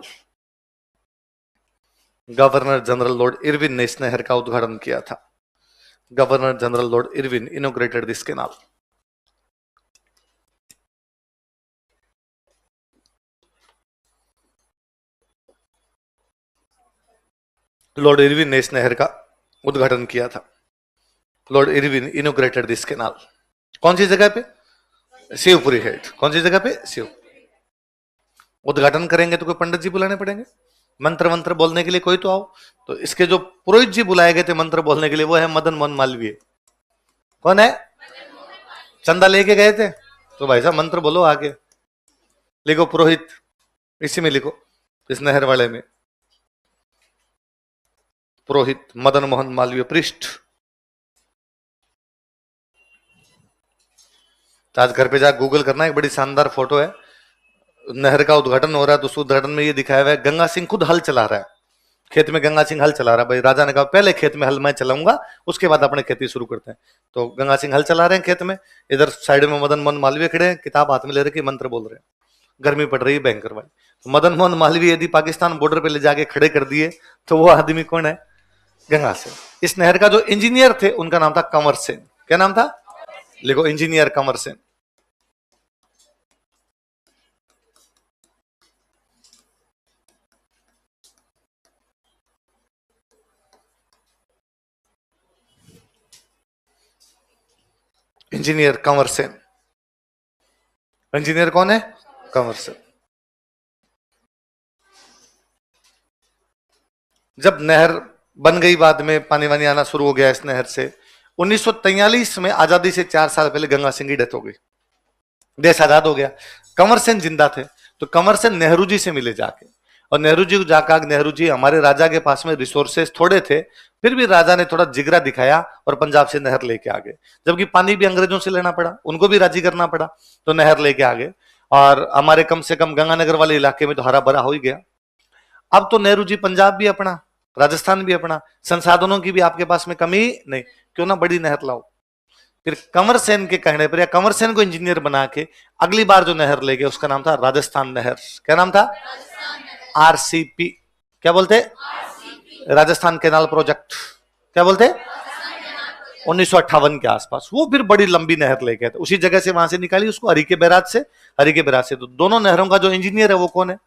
Governor general Lord Irwin ने इस नहर का उद्घाटन किया था। Governor general Lord Irwin inaugurated this canal. Lord Irwin ने इस नहर का उद्घाटन किया था। Lord Irwin inaugurated this canal. कौन सी जगह पे? शिवपुरी हेड। कौन सी जगह पे? शिव। उद्घाटन करेंगे तो कोई पंडित जी बुलाने पड़ेंगे, मंत्र मंत्र बोलने के लिए कोई तो आओ। तो इसके जो पुरोहित जी बुलाए गए थे मंत्र बोलने के लिए, वो है मदन मोहन मालवीय। कौन है? चंदा लेके गए थे, तो भाई साहब मंत्र बोलो आगे। लिखो पुरोहित, इसी में लिखो, इस नहर वाले में पुरोहित मदन मोहन मालवीय पृष्ठ। आज घर पे जा गूगल करना, एक बड़ी शानदार फोटो है, नहर का उद्घाटन हो रहा है। तो उस उद्घाटन में ये दिखाया हुआ है, गंगा सिंह खुद हल चला रहा है खेत में। गंगा सिंह हल चला रहा है भाई, राजा ने कहा पहले खेत में हल मैं चलाऊंगा, उसके बाद अपने खेती शुरू करते हैं। तो गंगा सिंह हल चला रहे हैं खेत में, इधर साइड में मदन मोहन मालवीय खड़े हैं, किताब हाथ में ले रखे, मंत्र बोल रहे हैं। गर्मी पड़ रही है भयंकर भाई। तो मदन मोहन मालवीय यदि पाकिस्तान बॉर्डर पे ले जाके खड़े कर दिए, तो वो आदमी कौन है? गंगा सिंह। इस नहर का जो इंजीनियर थे उनका नाम था कंवर सेन। क्या नाम था? लिखो, engineer Kanwar Sen. Engineer Kanwar Sen. Engineer कौन है? कंवर सेन। जब नहर बन गई, बाद में पानी वानी आना शुरू हो गया इस नहर से, 1943 में आजादी से 4 साल पहले गंगा सिंह की डेथ हो गई, देश आजाद हो गया। कंवर सेन जिंदा थे, तो कंवर सेन नेहरू जी से मिले जाके, और नेहरू जी को जाकर, नेहरू जी हमारे राजा के पास में रिसोर्सेस थोड़े थे, फिर भी राजा ने थोड़ा जिगरा दिखाया और पंजाब से नहर लेके आ गए। जबकि पानी भी अंग्रेजों से लेना पड़ा, उनको भी राजी करना पड़ा, तो नहर लेके आ गए। और हमारे कम से कम गंगानगर वाले इलाके में तो हरा भरा हो ही गया। अब तो नेहरू जी पंजाब भी अपना, राजस्थान भी अपना, संसाधनों की भी आपके पास में कमी नहीं, क्यों ना बड़ी नहर लाओ। फिर कंवर सेन के कहने पर या कंवर सेन को इंजीनियर बना के अगली बार जो नहर ले गए उसका नाम था राजस्थान नहर। क्या नाम था? आरसीपी। क्या बोलते? Rajasthan canal project. क्या बोलते? 1958 के आसपास। वो फिर बड़ी लंबी नहर ले गए थे, उसी जगह से वहां से निकाली उसको, हरिके बैराज से। हरिके बैराज से तो दोनों नहरों का जो इंजीनियर है वो कौन है?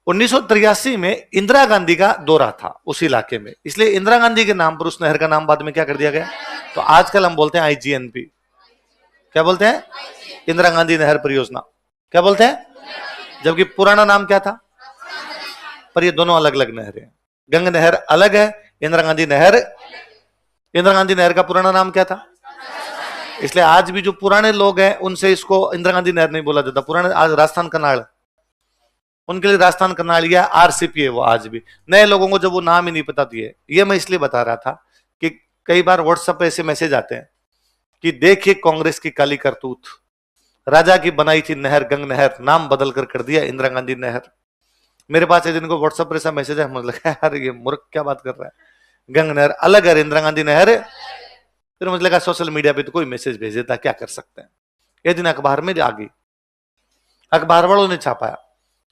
1983 में इंदिरा गांधी का दौरा था उस इलाके में, इसलिए इंदिरा गांधी के नाम पर उस नहर का नाम बाद में क्या कर दिया गया? तो आजकल हम बोलते हैं आईजीएनपी। क्या बोलते हैं? इंदिरा गांधी नहर परियोजना। क्या बोलते हैं? जबकि पुराना नाम क्या था? पर ये दोनों अलग अलग नहरें हैं। गंग नहर अलग है, इंदिरा गांधी नहर। इंदिरा गांधी नहर का पुराना नाम क्या था? इसलिए आज भी जो पुराने लोग हैं उनसे इसको इंदिरा गांधी नहर नहीं बोला जाता, पुराने आज राजस्थान कनाल, उनके लिए राजस्थान कनाल या आरसीपी है वो आज भी। नए लोगों को जब वो नाम ही नहीं पता दिए, ये मैं इसलिए बता रहा था कि कई बार व्हाट्सएप पे ऐसे मैसेज आते हैं कि देखिए कांग्रेस की काली करतूत, राजा की बनाई थी नहर गंग नहर, नाम बदल कर दिया इंदिरा गांधी नहर। मेरे पास है जिनको व्हाट्सएप पर ऐसा मैसेज है, मुझे लगा यार ये मूर्ख क्या बात कर रहा है, गंग नहर अलग है, इंदिरा गांधी नहर। फिर मुझे लगा सोशल मीडिया पे तो कोई मैसेज भेज देता, क्या कर सकते हैं। ये दिन अखबार में आ गई, अखबार वालों ने छापाया,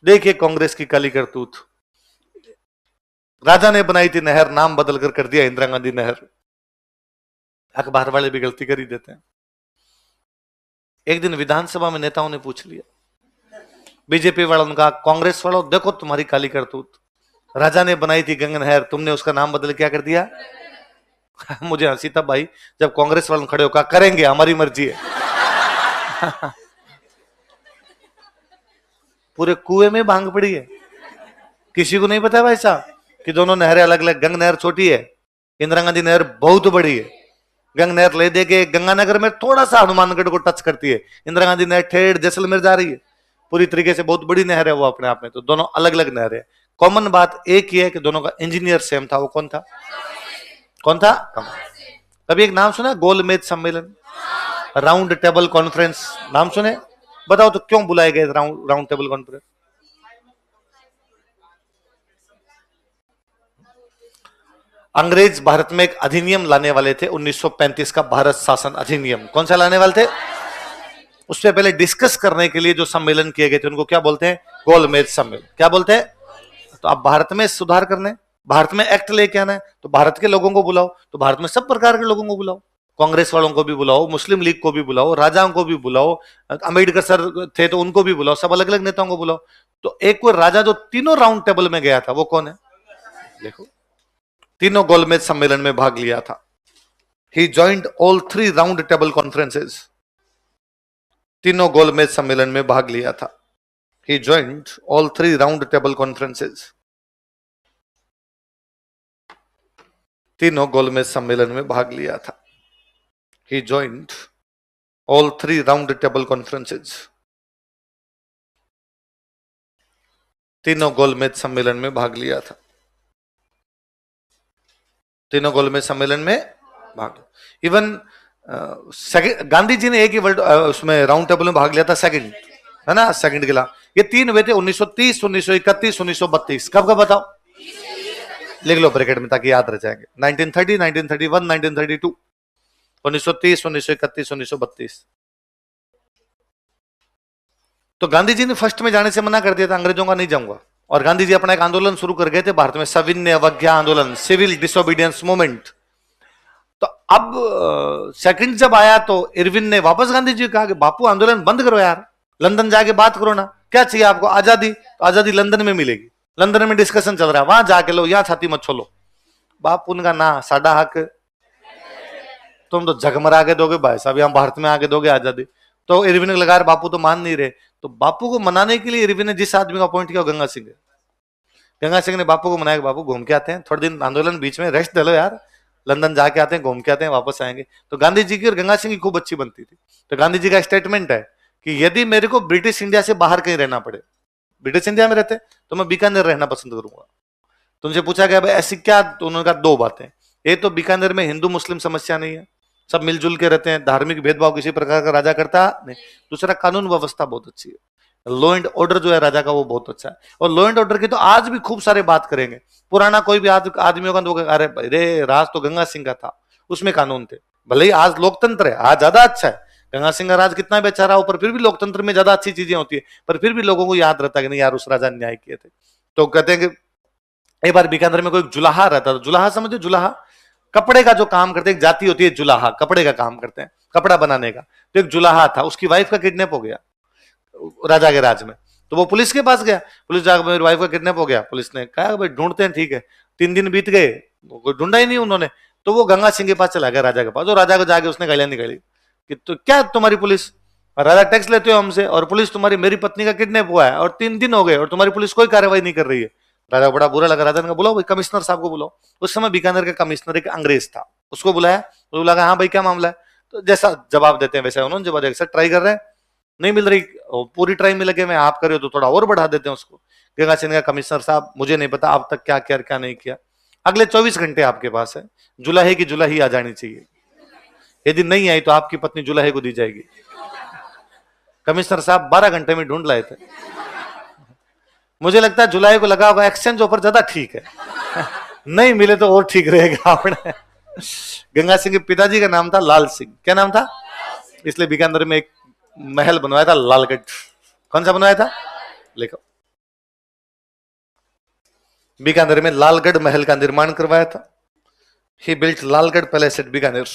देखिए कांग्रेस की काली करतूत, राजा ने बनाई थी नहर, नाम बदल कर दिया इंदिरा गांधी नहर। अखबार वाले भी गलती कर ही देते हैं। एक दिन विधानसभा में नेताओं ने पूछ लिया, बीजेपी वालों ने कहा, कांग्रेस वालों देखो तुम्हारी काली करतूत, राजा ने बनाई थी गंग नहर, तुमने उसका नाम बदल क्या कर दिया। मुझे हंसी तब आई जब कांग्रेस वालों खड़े होकर करेंगे, हमारी मर्जी है। पूरे कुएं में भांग पड़ी है, किसी को नहीं पता भाई साहब कि दोनों नहरें अलग अलग। गंग नहर छोटी है, इंदिरा गांधी नहर बहुत बड़ी है। गंग नहर ले दे के गंगानगर में थोड़ा सा हनुमानगढ़ को टच करती है, इंदिरा गांधी नहर ठेठ जैसलमेर जा रही है, पूरी तरीके से बहुत बड़ी नहर है वो अपने आप में। तो दोनों अलग अलग नहर है, कॉमन बात एक ही है कि दोनों का इंजीनियर सेम था। वो कौन था? कौन था? कभी एक नाम सुना गोलमेज सम्मेलन, राउंड टेबल कॉन्फ्रेंस, नाम सुने? बताओ तो क्यों बुलाए गए राउंड टेबल कॉन्फ्रेंस? अंग्रेज भारत में एक अधिनियम लाने वाले थे, 1935 का भारत शासन अधिनियम। कौन सा लाने वाले थे? उससे पहले डिस्कस करने के लिए जो सम्मेलन किए गए थे उनको क्या बोलते हैं? गोलमेज सम्मेलन। क्या बोलते हैं? तो अब भारत में सुधार करने, भारत में एक्ट लेके आना है, तो भारत के लोगों को बुलाओ, तो भारत में सब प्रकार के लोगों को बुलाओ, कांग्रेस वालों को भी बुलाओ, मुस्लिम लीग को भी बुलाओ, राजाओं को भी बुलाओ, अंबेडकर सर थे तो उनको भी बुलाओ, सब अलग अलग नेताओं को बुलाओ। तो एक कोई राजा जो तीनों राउंड टेबल में गया था वो कौन है? देखो, तीनों गोलमेज सम्मेलन में भाग लिया था। He joined all 3 round table conferences, तीनों गोलमेज सम्मेलन में भाग लिया था। He joined all 3 round table conferences, तीनों गोलमेज सम्मेलन में भाग लिया था। He joined all 3 round table conferences, तीनों गोलमेज सम्मेलन में भाग लिया था। तीनों गोलमेज सम्मेलन में भाग, इवन गांधी जी ने एक ही वर्ल्ड उसमें राउंड टेबल में भाग लिया था, सेकंड है ना, सेकंड गिला। ये 3 हुए थे 1930, 1931, 1932। कब कब बताओ? लिख लो ब्रैकेट में ताकि याद रह जाएंगे। 1930, 1931, 1932, 1930, 1931, 1932। तो गांधी जी ने फर्स्ट में जाने से मना कर दिया था, अंग्रेजों का नहीं जाऊंगा, और गांधी जी अपना एक आंदोलन शुरू कर गए थे भारत में, सविनय अवज्ञा आंदोलन, सिविल डिसोबीडियंस मूवमेंट। तो अब सेकंड जब आया तो इरविन ने वापस गांधी जी को कहा कि बापू आंदोलन बंद करो यार, लंदन जाके बात करो ना, क्या चाहिए आपको? आजादी, तो आजादी लंदन में मिलेगी, लंदन में डिस्कशन चल रहा है, वहां जाके लो, यहां छाती मत छोलो। बापू उनका ना, साडा हक तुम तो झगमरा के दोगे भाई साहब, यहां भारत में आके दोगे आजादी। तो इरविन ने लगा, बापू तो मान नहीं रहे। तो बापू को मनाने के लिए इरविन ने जिस आदमी को अपॉइंट किया गंगा सिंह है। गंगा सिंह ने बापू को मनाया, बापू घूम के आते हैं, थोड़े दिन आंदोलन बीच में रेस्ट दे लो यार, लंदन जाके आते हैं, घूम के आते हैं, वापस आएंगे। तो गांधी जी की और गंगा सिंह की खूब अच्छी बनती थी। तो गांधी जी का स्टेटमेंट है कि यदि मेरे को ब्रिटिश इंडिया से बाहर कहीं रहना पड़े, ब्रिटिश इंडिया में रहते तो मैं बीकानेर रहना पसंद करूंगा। तुमसे पूछा गया भाई ऐसी क्या, तो उन्होंने कहा 2 बातें, एक तो बीकानेर में हिंदू मुस्लिम समस्या नहीं है, सब मिलजुल के रहते हैं, धार्मिक भेदभाव किसी प्रकार का राजा करता नहीं, दूसरा कानून व्यवस्था बहुत अच्छी है। लॉ एंड ऑर्डर जो है राजा का वो बहुत अच्छा है। और लॉ एंड ऑर्डर की तो आज भी खूब सारे बात करेंगे। पुराना कोई भी आदमी होगा तो अरे अरे राज तो गंगा सिंह का था, उसमें कानून थे। भले ही आज लोकतंत्र है, आज ज्यादा अच्छा है, गंगा सिंह का राज कितना भी अच्छा रहा हो, पर फिर भी लोकतंत्र में ज्यादा अच्छी चीजें होती है। पर फिर भी लोगों को याद रहता है कि नहीं यार, उस राजा ने न्याय किए थे। तो कहते हैं कि एक बार बीकानेर में कोई जुलाहा रहता था। जुलाहा समझो, जुलाहा कपड़े का जो काम करते, एक जाति होती है जुलाहा, कपड़े का काम करते हैं, कपड़ा बनाने का। तो एक जुलाहा था, उसकी वाइफ का किडनैप हो गया राजा के राज में। तो वो पुलिस के पास गया, पुलिस जाकर मेरी वाइफ का किडनैप हो गया। पुलिस ने कहा भाई ढूंढते हैं, ठीक है। 3 दिन बीत गए, कोई ढूंढा ही नहीं उन्होंने। तो वो गंगा सिंह के पास चला गया, राजा के पास। और राजा को जाके उसने गालियां निकाली कि तो क्या तुम्हारी पुलिस, राजा टैक्स लेते हो हमसे, और पुलिस तुम्हारी, मेरी पत्नी का किडनैप हुआ है और 3 दिन हो गए और तुम्हारी पुलिस कोई कार्रवाई नहीं कर रही है। राजा को बड़ा बुरा लगा। राजा ने कहा बुलाओ भाई, कमिश्नर साहब को बुलाओ। उस समय बीकानेर का कमिश्नर एक अंग्रेज था, उसको बुलाया। तो लगा हाँ भाई क्या मामला है। तो जैसा जवाब देते हैं वैसा उन्होंने जवाब दिया, सर ट्राई कर रहे हैं, नहीं मिल रही, पूरी ट्राई में लगे, मैं आप करे तो थोड़ा और बढ़ा देते हैं उसको। गंगा सिंह का कमिश्नर साहब, मुझे नहीं पता अब तक क्या किया क्या नहीं किया, अगले 24 घंटे आपके पास है, जुलाहे की जुलाही आ जानी चाहिए, यदि नहीं आई तो आपकी पत्नी जुलाहे को दी जाएगी। कमिश्नर साहब 12 घंटे में ढूंढ लाए थे। मुझे लगता है जुलाई को लगा होगा एक्सचेंज ऑफर ज्यादा ठीक है, नहीं मिले तो और ठीक रहेगा अपने। गंगा सिंह के पिताजी का नाम था लाल सिंह। क्या नाम था? इसलिए बीकानेर में एक महल बनवाया था, लालगढ़। कौन सा बनवाया था? लिखो, बीकानेर में लालगढ़ महल का निर्माण करवाया था। He built Lalgarh palace at Bikaner.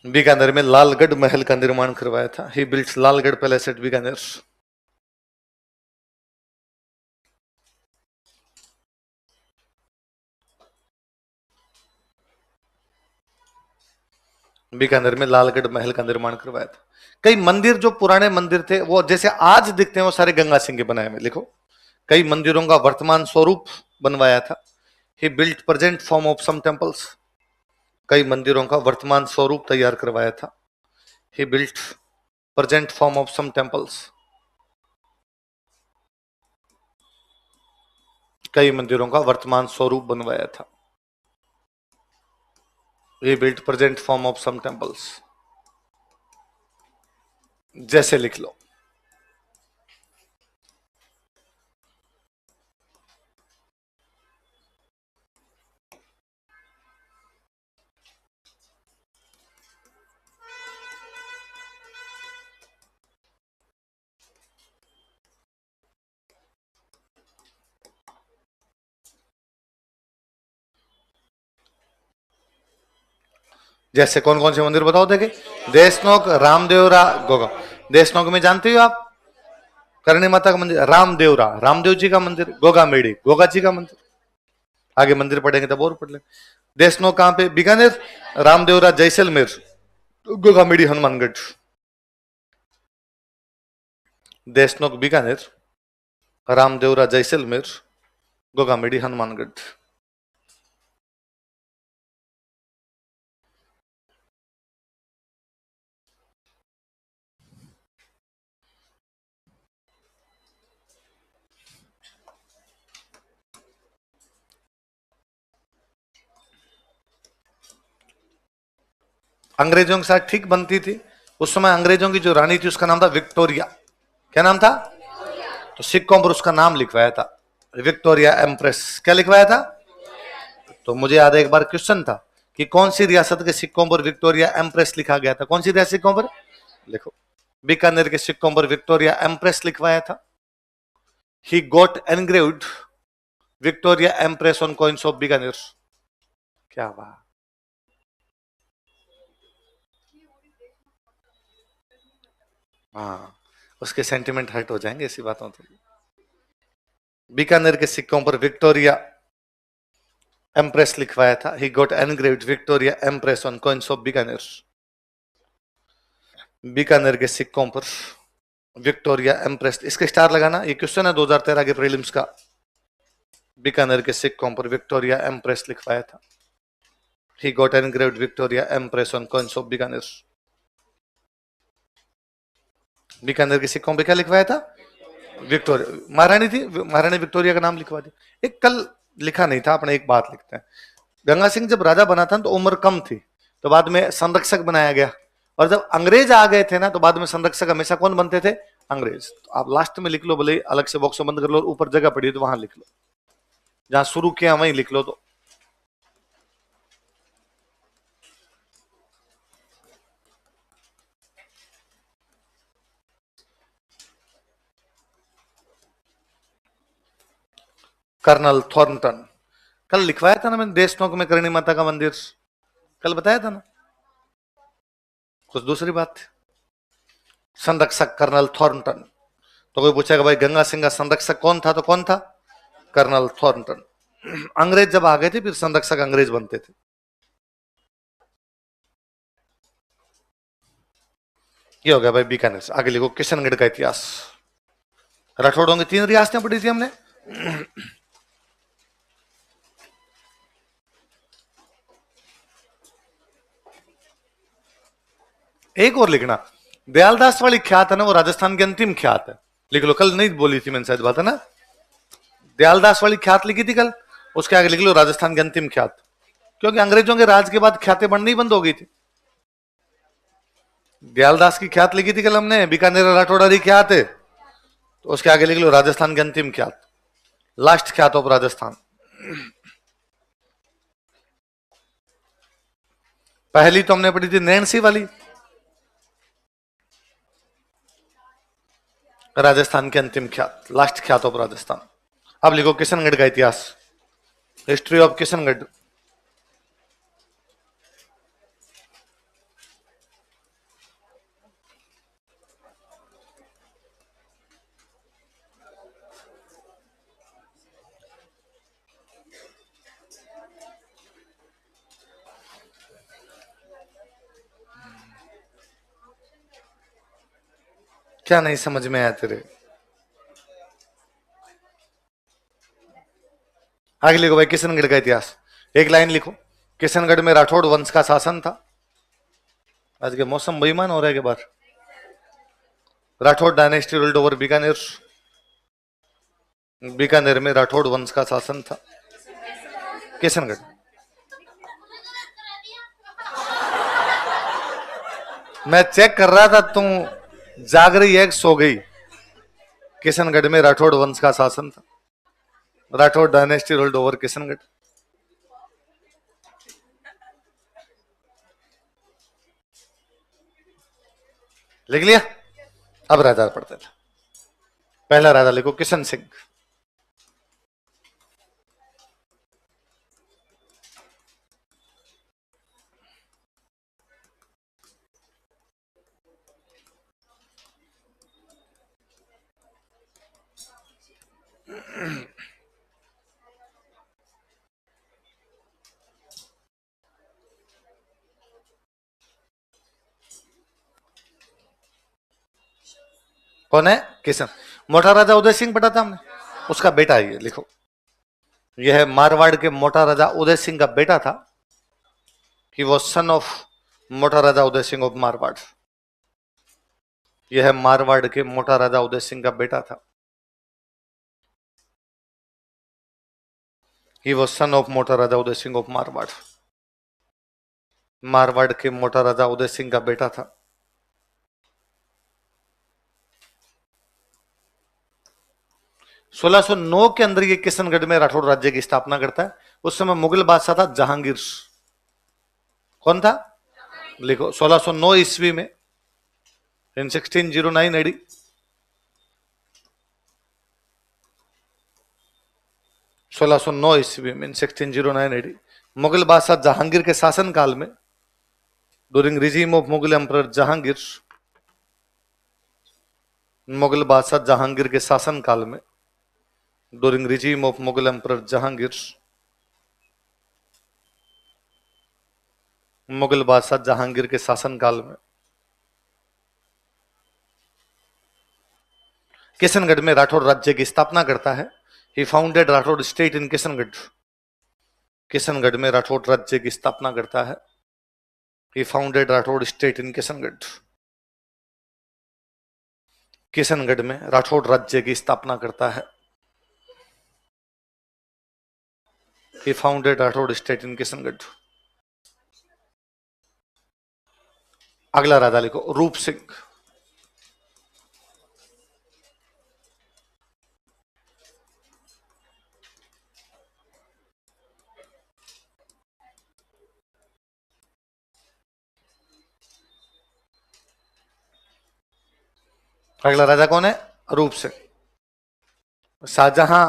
Bikaner में लालगढ़ महल का निर्माण करवाया था। He built Lalgarh palace at Bikaner. Bikaner में लालगढ़ महल का निर्माण करवाया था। कई मंदिर जो पुराने मंदिर थे वो जैसे आज दिखते हैं वो सारे गंगा सिंह के बनाए हुए। लिखो, कई मंदिरों का वर्तमान स्वरूप बनवाया था। He built present form of some temples. कई मंदिरों का वर्तमान स्वरूप तैयार करवाया था। He built present form of some temples. कई मंदिरों का वर्तमान स्वरूप बनवाया था। He built present form of some temples. जैसे लिख लो, जैसे कौन कौन से मंदिर बताओ देखे। देशनोक, रामदेवरा, गोगा। देशनोक में जानते हो आप, करणी माता का मंदिर, रामदेवरा रामदेव जी का मंदिर, गोगा मेड़ी गोगा जी का मंदिर। आगे मंदिर पढ़ेंगे तब और पढ़ लेंगे। देशनोक कहां पे? बीकानेर। रामदेवरा जैसलमेर, गोगा मेड़ी हनुमानगढ़। देशनोक बीकानेर, रामदेवरा जैसलमेर, गोगा मेड़ी हनुमानगढ़। अंग्रेजों के साथ ठीक बनती थी। उस समय अंग्रेजों की जो रानी थी उसका नाम था विक्टोरिया। क्या नाम था? तो सिक्कों पर उसका नाम लिखवाया था, विक्टोरिया एम्प्रेस। क्या लिखवाया था? तो मुझे याद है एक बार क्वेश्चन था कि कौन सी रियासत के सिक्कों पर विक्टोरिया एम्प्रेस लिखा गया था। कौन सी रियासत सिक्कों पर? लिखो, बीकानेर के सिक्कों पर विक्टोरिया एम्प्रेस लिखवाया था। He got engraved Victoria empress on coins of Bikaner. क्या बात! हाँ, उसके सेंटिमेंट हर्ट हो जाएंगे ऐसी बातों तो। बीकानेर के सिक्कों पर विक्टोरिया एम्प्रेस लिखवाया था। He got engraved Victoria empress on coins of Bikaner. Bikaner के सिक्कों पर विक्टोरिया एम्प्रेस, इसके स्टार लगाना, ये क्वेश्चन है 2013 के प्रीलिम्स का। बीकानेर के सिक्कों पर विक्टोरिया एम्प्रेस लिखवाया था। He got engraved Victoria empress on coins of Bikaner. Bikaner के सिक्कों पर क्या लिखवाया था? विक्टोरिया, महारानी थी, महारानी विक्टोरिया का नाम लिखवा दिया। एक कल लिखा नहीं था, अपने एक बात लिखते हैं। गंगा सिंह जब राजा बना था तो उम्र कम थी, तो बाद में संरक्षक बनाया गया और जब अंग्रेज आ गए थे ना तो बाद में संरक्षक हमेशा कौन बनते थे? अंग्रेज। तो आप लास्ट में लिख लो, भले अलग से बॉक्स में बंद कर लो, ऊपर जगह पड़ी है तो वहां लिख लो, जहां शुरू किया वहीं लिख लो। तो कर्नल थॉर्नटन, कल लिखवाया था ना मैंने, देशनोक में करणी माता का मंदिर, कल बताया था ना, कुछ दूसरी बात थी। संरक्षक कर्नल थॉर्नटन। तो कोई पूछेगा भाई गंगा सिंह का संरक्षक कौन था? तो कौन था? Colonel Thornton. अंग्रेज जब आ गए थे फिर संरक्षक अंग्रेज बनते थे। ये हो गया भाई बीकानेर से। आगे लिखो किशनगढ़ का इतिहास। राठौड़ों की 3 रियासतें पढ़ी थी हमने। एक और लिखना, दयालदास वाली ख्यात है ना, वो राजस्थान की अंतिम ख्यात है। लिख लो, कल नहीं बोली थी मैंने शायद बात, है ना। दयालदास वाली ख्यात लिखी थी कल, उसके आगे लिख लो राजस्थान की अंतिम ख्यात, क्योंकि अंग्रेजों के राज के बाद ख्यातें बननी बंद हो गई थी। दयालदास की ख्यात लिखी थी कल हमने, बीकानेर राठौड़ा की ख्यात है, तो उसके आगे लिख लो राजस्थान की अंतिम ख्यात, लास्ट ख्यात ऑफ राजस्थान। पहली तो हमने पढ़ी थी नैन्सी वाली, राजस्थान की अंतिम ख्यात, लास्ट ख्यात ऑफ राजस्थान। अब लिखो किशनगढ़ का इतिहास, हिस्ट्री ऑफ किशनगढ़। क्या नहीं समझ में आया तेरे? आगे लिखो भाई किशनगढ़ का इतिहास, एक लाइन लिखो, किशनगढ़ में राठौड़ वंश का शासन था। आज के मौसम बेईमान हो रहा है के बार। Rathore dynasty ruled over Bikaner, Bikaner में राठौड़ वंश का शासन था। किशनगढ़, मैं चेक कर रहा था तुम जाग रही है सो गई। किशनगढ़ में राठौड़ वंश का शासन था, Rathore dynasty ruled over Kishangarh. लिख लिया? अब राजा पढ़ते थे। पहला राजा लिखो किशन सिंह। कौन है? किशन। मोटा राजा उदय सिंह पढ़ा था हमने, उसका बेटा है ये, लिखो। यह है मारवाड़ के मोटा राजा उदय सिंह का बेटा था, कि वो सन ऑफ मोटा राजा उदय सिंह ऑफ मारवाड़। यह है मारवाड़ के मोटा राजा उदय सिंह का बेटा था, ही वॉज सन ऑफ मोटा राजा उदय सिंह ऑफ मारवाड़। मारवाड़ के मोटा राजा उदय सिंह का बेटा था। सोलह सौ नौ के अंदर ये किशनगढ़ में राठौड़ राज्य की स्थापना करता है। उस समय मुगल बादशाह था जहांगीर। कौन था? लिखो 1609 ईस्वी में, इन 1609 एडी, 1609 ईस्वी में, इन 1609 एडी, मुगल बादशाह जहांगीर के शासन काल में, during regime of Mughal emperor Jahangir, Mughal बादशाह जहांगीर के शासन काल में, during regime of Mughal emperor Jahangir, Mughal बादशाह जहांगीर के शासन काल में, किशनगढ़ में राठौड़ राज्य की स्थापना करता है। He founded Rathore state in Kishangarh. Kishangarh में राठौड़ राज्य की स्थापना करता है। He founded Rathore state in Kishangarh. Kishangarh में राठौड़ राज्य की स्थापना करता है। He founded Rathore state in Kishangarh. अगला राजा लिखो रूप सिंह। अगला राजा कौन है? रूप सिंह। शाहजहां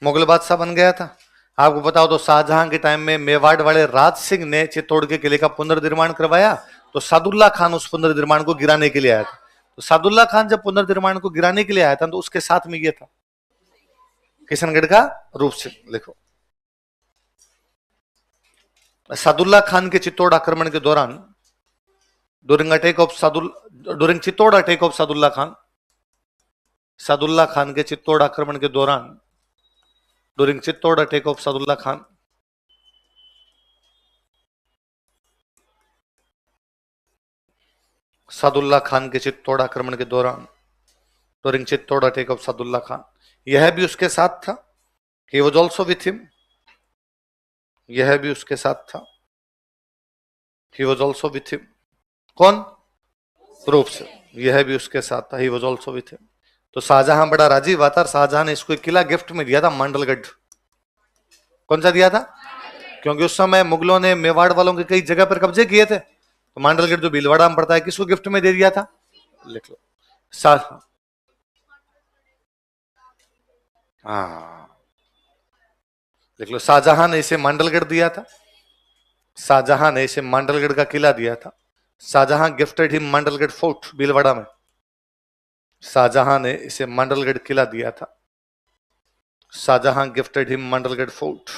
मुगल बादशाह बन गया था। आपको बताओ तो शाहजहां के टाइम में मेवाड़ वाले राज सिंह ने चित्तौड़ के किले का पुनर्निर्माण करवाया, तो सादुल्ला खान उस पुनर्निर्माण को गिराने के लिए आया था। तो सादुल्ला खान जब पुनर्निर्माण को गिराने के लिए आया था तो उसके साथ में ये था किशनगढ़ का रूप सिंह। लिखो सादुल्ला खान के चित्तौड़ आक्रमण के दौरान during Chittor attack of Sadullah Khan, Sadullah Khan के चित्तौड़ आक्रमण के दौरान, during Chittor attack of Sadullah Khan, Sadullah Khan के चित्तौड़ आक्रमण के दौरान, during Chittor attack of Sadullah Khan, यह भी उसके साथ था। He was also with him, यह भी उसके साथ था। He was also with him. कौन? रूप से, यह भी उसके साथ था। He was also with him. तो शाहजहां बड़ा राजी हुआ था। शाहजहां ने इसको एक किला गिफ्ट में दिया था, मांडलगढ़। कौन सा दिया था? क्योंकि उस समय मुगलों ने मेवाड़ वालों के कई जगह पर कब्जे किए थे, तो मांडलगढ़ जो भीलवाड़ा में पड़ता है, किसको गिफ्ट में दे दिया था? लिख लो लिख लो शाहजहां ने इसे मांडलगढ़ दिया था। शाहजहां ने इसे मांडलगढ़ का किला दिया था। Shahjahan gifted him Mandalgarh fort Bhilwara में। शाहजहां ने इसे मांडलगढ़ किला दिया था। Shahjahan gifted him Mandalgarh fort.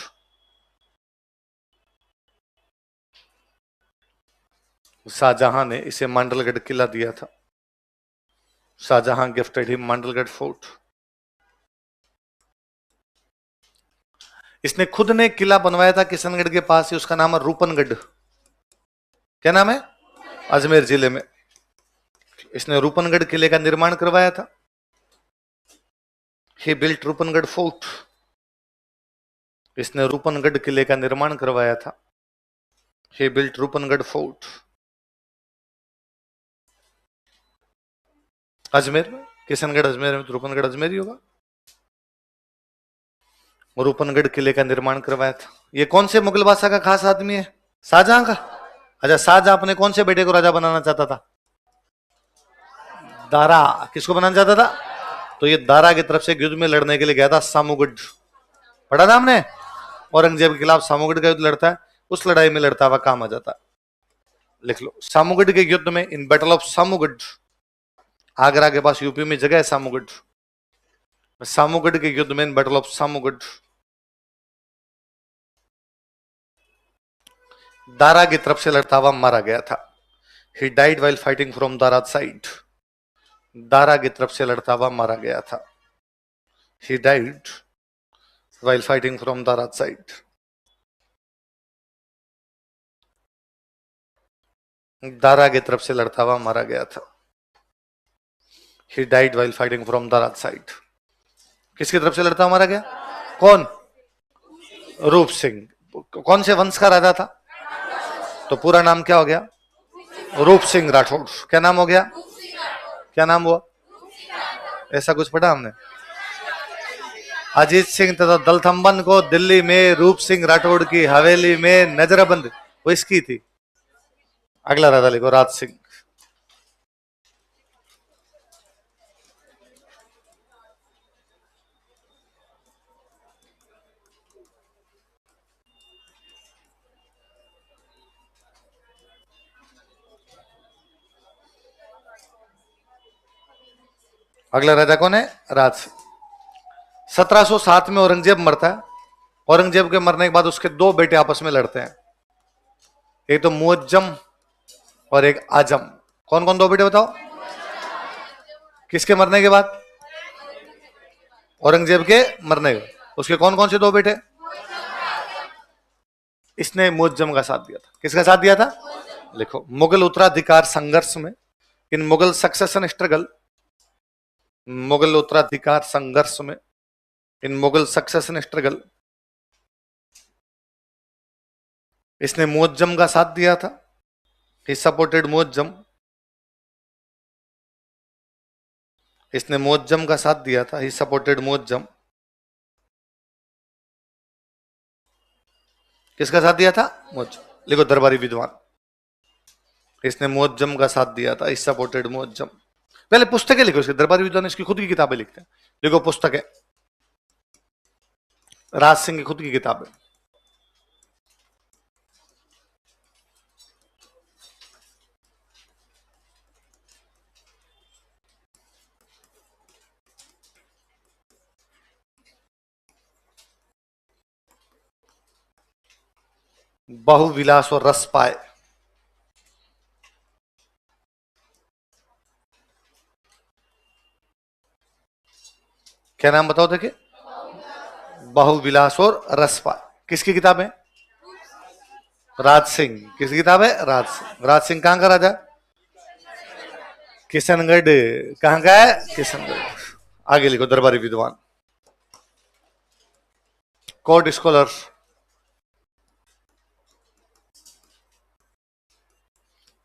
Shahjahan ने इसे मांडलगढ़ किला दिया था। Shahjahan gifted him Mandalgarh fort. इसने खुद ने किला बनवाया था किशनगढ़ के पास ही, उसका नाम है रूपनगढ़। क्या नाम है? अजमेर जिले में। इसने रूपनगढ़ किले का निर्माण करवाया था। He built Rupangarh fort. इसने रूपनगढ़ किले का निर्माण करवाया था। He built Rupangarh fort. Ajmer में, किशनगढ़ अजमेर में, तो रूपनगढ़ अजमेर ही होगा। रूपनगढ़ किले का निर्माण करवाया था। ये कौन से मुगल बादशाह का खास आदमी है? शाहजहां का। अच्छा, शाहजहां अपने कौन से बेटे को राजा बनाना चाहता था? दारा। किसको बनाना चाहता था? तो ये दारा की तरफ से युद्ध में लड़ने के लिए गया था, सामूगढ़। पढ़ा था हमने? औरंगजेब के खिलाफ सामूगढ़ का युद्ध लड़ता है, उस लड़ाई में लड़ता हुआ काम आ जाता है। लिख लो सामूगढ़ के युद्ध में, इन बैटल ऑफ सामूगढ़, आगरा के पास यूपी में जगह है सामूगढ़। सामूगढ़ के युद्ध में, इन बैटल ऑफ सामूगढ़, दारा की तरफ से लड़ता हुआ मारा गया था। He died while fighting from Dara side. Dara की तरफ से लड़ता हुआ मारा गया था। He died while fighting from Dara side. Dara की तरफ से लड़ता हुआ मारा गया था। He died while fighting from Dara side. किसकी तरफ से लड़ता हुआ मारा गया? कौन? रूप सिंह। कौन से वंश का राजा था? तो पूरा नाम क्या हो गया? रूप सिंह राठौड़। क्या नाम हो गया? क्या नाम हुआ? ऐसा कुछ पढ़ा हमने? अजीत सिंह तथा दलथम्बन को दिल्ली में रूप सिंह राठौड़ की हवेली में नजरबंद, वो इसकी थी। अगला राजा लिखो राज सिंह। अगला राजा कौन है? राज सिंह। 1707 में औरंगजेब मरता है। औरंगजेब के मरने के बाद उसके दो बेटे आपस में लड़ते हैं, एक तो मुअज्जम और एक आजम। कौन कौन दो बेटे बताओ? किसके मरने के बाद? औरंगजेब के मरने के। उसके कौन कौन से दो बेटे? इसने मुअज्जम का साथ दिया था। किसका साथ दिया था? लिखो मुगल उत्तराधिकार संघर्ष में, इन मुगल सक्सेशन स्ट्रगल, मुगल उत्तराधिकार संघर्ष में, इन मुगल सक्सेशन स्ट्रगल, इसने मुअज्जम का साथ दिया था। He supported Muazzam. इसने मुअज्जम का साथ दिया था, ही सपोर्टेड मुअज्जम। किसका साथ दिया था? मुअज्जम। लिखो दरबारी विद्वान। इसने मुअज्जम का साथ दिया था, ही सपोर्टेड मुअज्जम। पहले पुस्तकें लिखो इसकी, दरबारी विद्वान इसकी खुद की किताबें लिखते हैं। लिखो पुस्तकें, राज सिंह की खुद की किताब है। बहुविलास और रस पाए। क्या नाम बताओ देखिए? बहुविलास और रस पाए। किसकी किताब है? राज सिंह। किसकी किताब है? राज सिंह। राज सिंह कहां का राजा? किशनगढ़। कहां का है? किशनगढ़। आगे लिखो दरबारी विद्वान। Court scholar.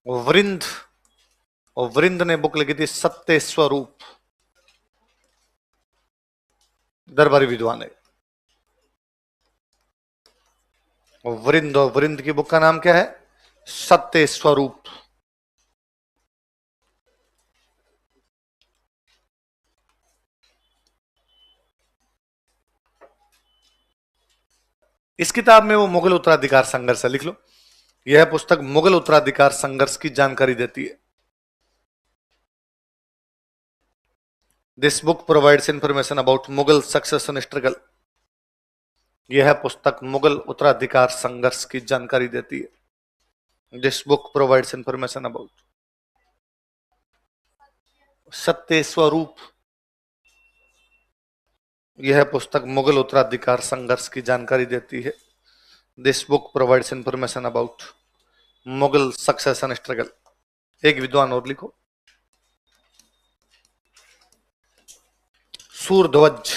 वृंद। और वृंद ने बुक लिखी थी सत्य स्वरूप। दरबारी विद्वान है। वृंद, और वृंद की बुक का नाम क्या है? सत्य स्वरूप। इस किताब में वो मुगल उत्तराधिकार संघर्ष है, लिख लो। यह पुस्तक मुगल उत्तराधिकार संघर्ष की जानकारी देती है। This book provides information about Mughal succession struggle. यह पुस्तक मुगल उत्तराधिकार संघर्ष की जानकारी देती है। This book provides information about सत्य स्वरूप। यह पुस्तक मुगल उत्तराधिकार संघर्ष की जानकारी देती है। This book provides information about Mughal succession struggle. एक विद्वान और लिखो। सूरध्वज।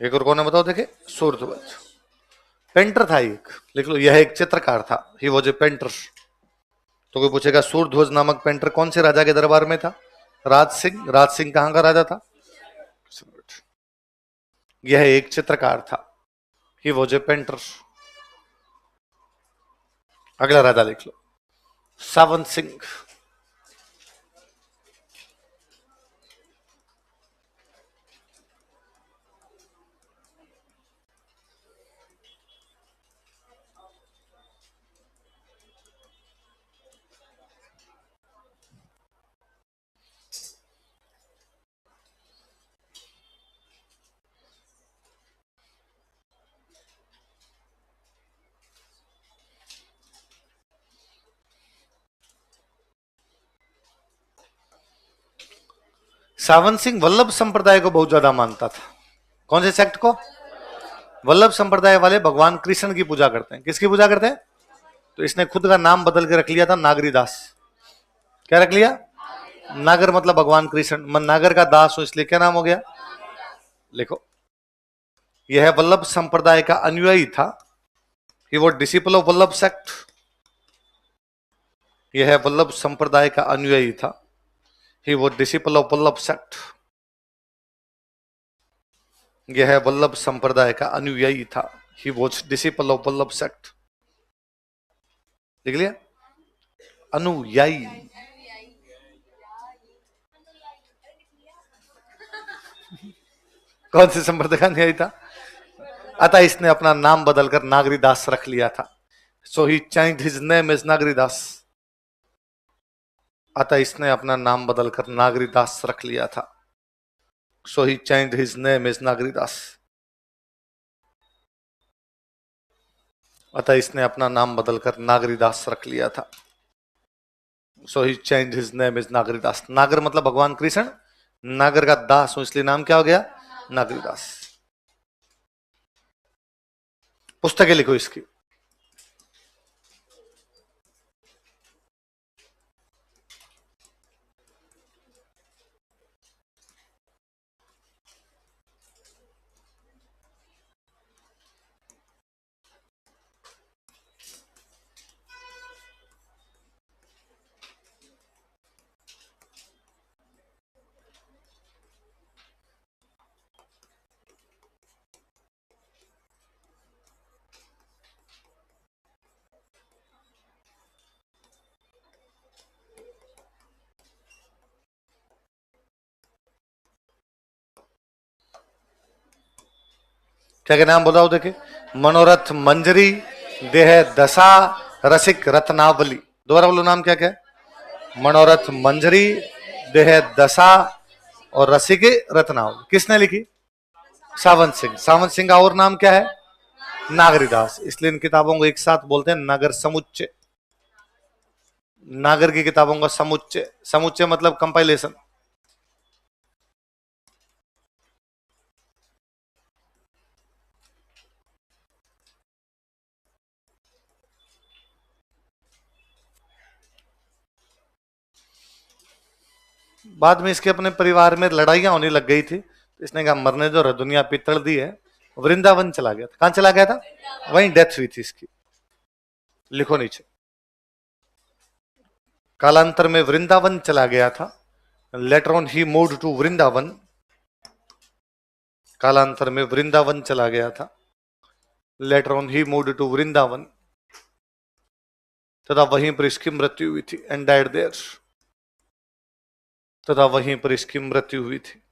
एक और कौन है बताओ देखे? सूरध्वज। पेंटर था एक, लिख लो। यह एक चित्रकार था। He was a painter. तो कोई पूछेगा सूरध्वज नामक पेंटर कौन से राजा के दरबार में था? राज सिंह। राज सिंह कहां का राजा था? यह एक चित्रकार था। He was a painter. अगला राजा लिख लो। सावन सिंह। सावन सिंह वल्लभ संप्रदाय को बहुत ज्यादा मानता था। कौन से सेक्ट को? वल्लभ संप्रदाय वाले भगवान कृष्ण की पूजा करते हैं। किसकी पूजा करते हैं? तो इसने खुद का नाम बदल के रख लिया था नागरीदास। क्या रख लिया? नागर मतलब भगवान कृष्ण, मैं नागर का दास हूं इसलिए क्या नाम हो गया? लिखो। यह वल्लभ संप्रदाय का अनुयायी था। ही वो डिसिपल ऑफ वल्लभ सेक्ट। यह वल्लभ संप्रदाय का अनुयायी था। ही वो डिसिपल ऑफ वल्लभ सेक्ट। यह वल्लभ संप्रदाय का अनुयायी था। He was disciple of Vallabh sect. लिख लिया? अनुयायी। कौन से संप्रदाय का अनुयायी था? अतः इसने अपना नाम बदलकर नागरीदास रख लिया था। So he changed his name as Nagaridas. अतः इसने अपना नाम बदलकर नागरीदास रख लिया था। So he changed his name as Nagaridas. अतः इसने अपना नाम बदलकर नागरीदास रख लिया था। So he changed his name as Nagaridas. नागर मतलब भगवान कृष्ण, नागर का दास हूं इसलिए नाम क्या हो गया? नागरीदास। पुस्तकें लिखो इसकी। क्या क्या नाम बोला देखे? मनोरथ मंजरी, देह दशा, रसिक रत्नावली। दोबारा बोलो नाम क्या क्या है? मनोरथ मंजरी, देह दशा और रसिक रत्नावली। किसने लिखी? सावंत सिंह। सावंत सिंह का और नाम क्या है? नागरीदास। इसलिए इन किताबों को एक साथ बोलते हैं नगर समुच्चय। नागर की किताबों का समुच्चय। समुच्चय मतलब कंपाइलेशन। बाद में इसके अपने परिवार में लड़ाइयां होने लग गई थी, तो इसने कहा मरने दो, दुनिया पितड़ दी है। वृंदावन चला गया था। कहां चला गया था? वहीं डेथ हुई थी इसकी। लिखो नीचे। कालांतर में वृंदावन चला गया था। Later on he moved to Vrindavan. कालांतर में वृंदावन चला गया था। Later on he moved to Vrindavan. तथा वहीं पर इसकी मृत्यु हुई थी। And died there. तथा वहीं पर इसकी मृत्यु हुई थी।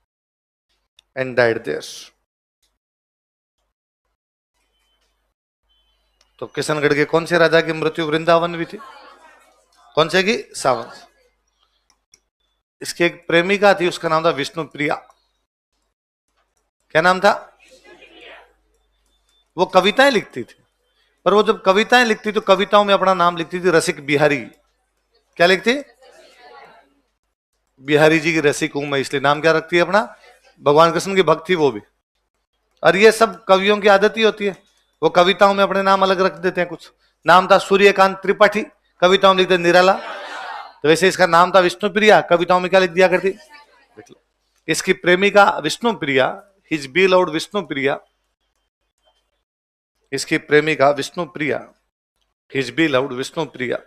And died there. तो किशनगढ़ के कौन से राजा की मृत्यु वृंदावन हुई थी? कौन से की? सावंत। इसकी एक प्रेमिका थी, उसका नाम था विष्णुप्रिया। क्या नाम था? वो कविताएं लिखती थी, पर वो जब कविताएं लिखती तो कविताओं में अपना नाम लिखती थी रसिक बिहारी। क्या लिखती? बिहारी जी की रसिक हूं मैं, इसलिए नाम क्या रखती है अपना? भगवान कृष्ण की भक्त थी वो भी। और ये सब कवियों की आदत ही होती है, वो कविताओं में अपने नाम अलग रख देते हैं। कुछ नाम था सूर्यकांत त्रिपाठी, कविताओं में लिखते निराला। तो वैसे इसका नाम था विष्णुप्रिया, कविताओं में क्या लिख दिया करती? देख लो। इसकी प्रेमिका विष्णुप्रिया, हिज बिलव्ड विष्णुप्रिया। इसकी प्रेमिका विष्णुप्रिया, हिज बिलव्ड विष्णुप्रिया।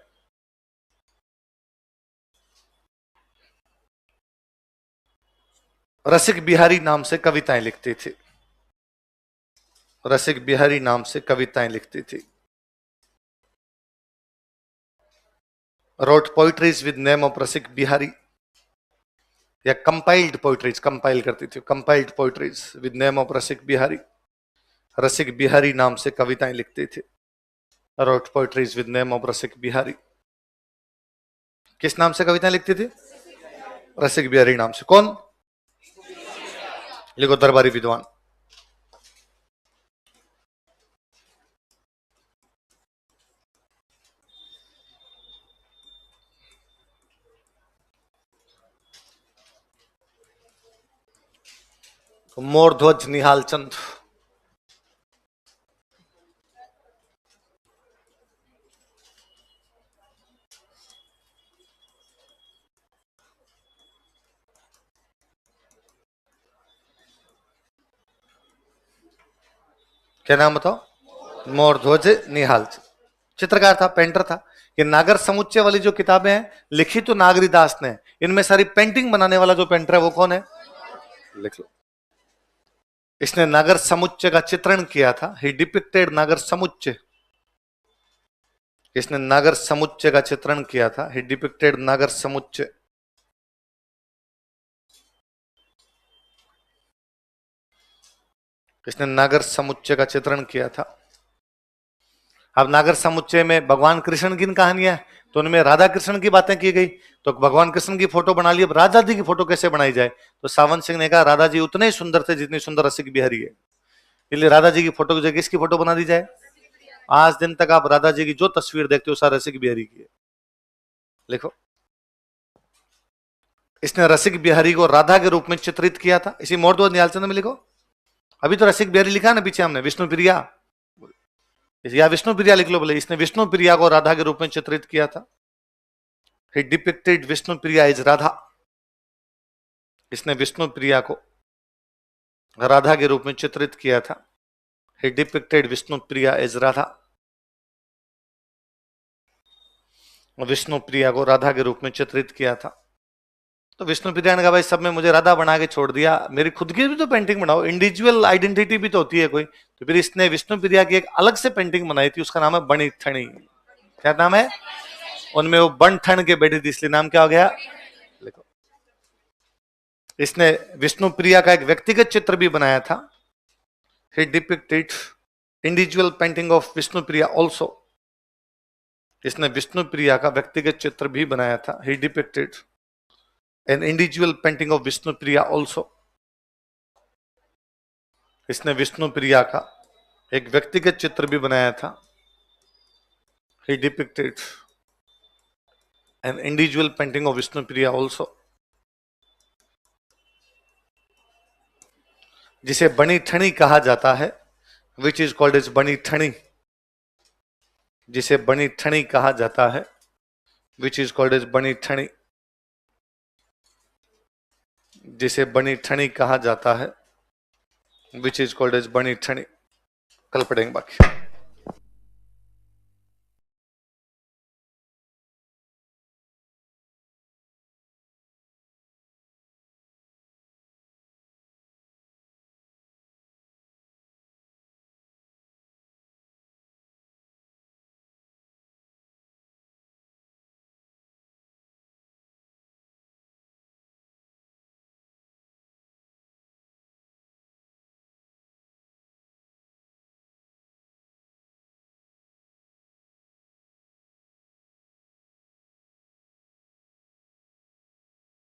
रसिक बिहारी नाम से कविताएं लिखती थी। रसिक बिहारी नाम से कविताएं लिखती थी। Wrote poetries with name of Rasik Bihari, या कंपाइल्ड पोइट्रीज, कंपाइल करती थी, compiled poetries with name of Rasik Bihari. Rasik Bihari नाम से कविताएं लिखती थी। Wrote poetries with name of Rasik Bihari. किस नाम से कविताएं लिखती थी? रसिक बिहारी नाम से। कौन? लिखो दरबारी विद्वान। मोरध्वज निहाल चंद। क्या नाम बताओ? मोरध्वज निहाल चंद। चित्रकार था, पेंटर था। ये नागर समुच्चय वाली जो किताबें हैं लिखी तो नागरीदास ने, इनमें सारी पेंटिंग बनाने वाला जो पेंटर है वो कौन है? लिख लो। इसने नागर समुच्चय का चित्रण किया था। ही डिपिक्टेड नागर समुच्चय। इसने नागर समुच्चय का चित्रण किया था। ही डिपिक्टेड नागर समुच्चय। इसने नागर समुच्चय का चित्रण किया था। अब नागर समुच्चय में भगवान कृष्ण की कहानियां, तो उनमें राधा कृष्ण की बातें की गई, तो भगवान कृष्ण की फोटो बना ली। अब राधा जी की फोटो कैसे बनाई जाए? तो सावंत सिंह ने कहा राधा जी उतने ही सुंदर थे जितनी सुंदर रसिक बिहारी है, इसलिए राधा जी की फोटो की जगह किसकी फोटो बना दी जाए? आज दिन तक आप राधा जी की जो तस्वीर देखते हो सारा रसिक बिहारी की है। लिखो। इसने रसिक बिहारी को राधा के रूप में चित्रित किया था। इसी मोरध्वज निहालचंद में लिखो। अभी तो रसिक बिहारी लिखा ना पीछे हमने, विष्णुप्रिया, या विष्णुप्रिया लिख लो बोले। इसने विष्णुप्रिया को राधा के रूप में चित्रित किया था। ही डिपिक्टेड विष्णुप्रिया इज राधा। इसने विष्णुप्रिया को राधा के रूप में चित्रित किया था। ही डिपिक्टेड विष्णुप्रिया इज राधा। विष्णुप्रिया को राधा के रूप में चित्रित किया था। तो विष्णुप्रिया ने कहा भाई सब में मुझे राधा बना के छोड़ दिया, मेरी खुद की भी तो पेंटिंग बनाओ, इंडिविजुअल आइडेंटिटी भी तो होती है कोई। तो फिर इसने विष्णुप्रिया की एक अलग से पेंटिंग बनाई थी, उसका नाम है बणी थणी। क्या नाम है? उनमें वो बन ठन के बैठी थी, इसलिए नाम क्या हो गया? लिखो। इसने विष्णुप्रिया का एक व्यक्तिगत चित्र भी बनाया था। he depicted individual painting of Vishnu Priya also. इसने विष्णु प्रिया का व्यक्तिगत चित्र भी बनाया था. He depicted an individual painting of Vishnu Priya also. इसने विष्णु प्रिया का एक व्यक्तिगत चित्र भी बनाया था. He depicted an individual painting of Vishnu Priya also. जिसे बनी ठनी कहा जाता है, which is called as बनी ठनी. जिसे बनी ठनी कहा जाता है, which is called as बनी ठनी. जिसे बनी ठनी कहा जाता है, which is called as बनी ठनी. कल पढ़ेंगे बाकी.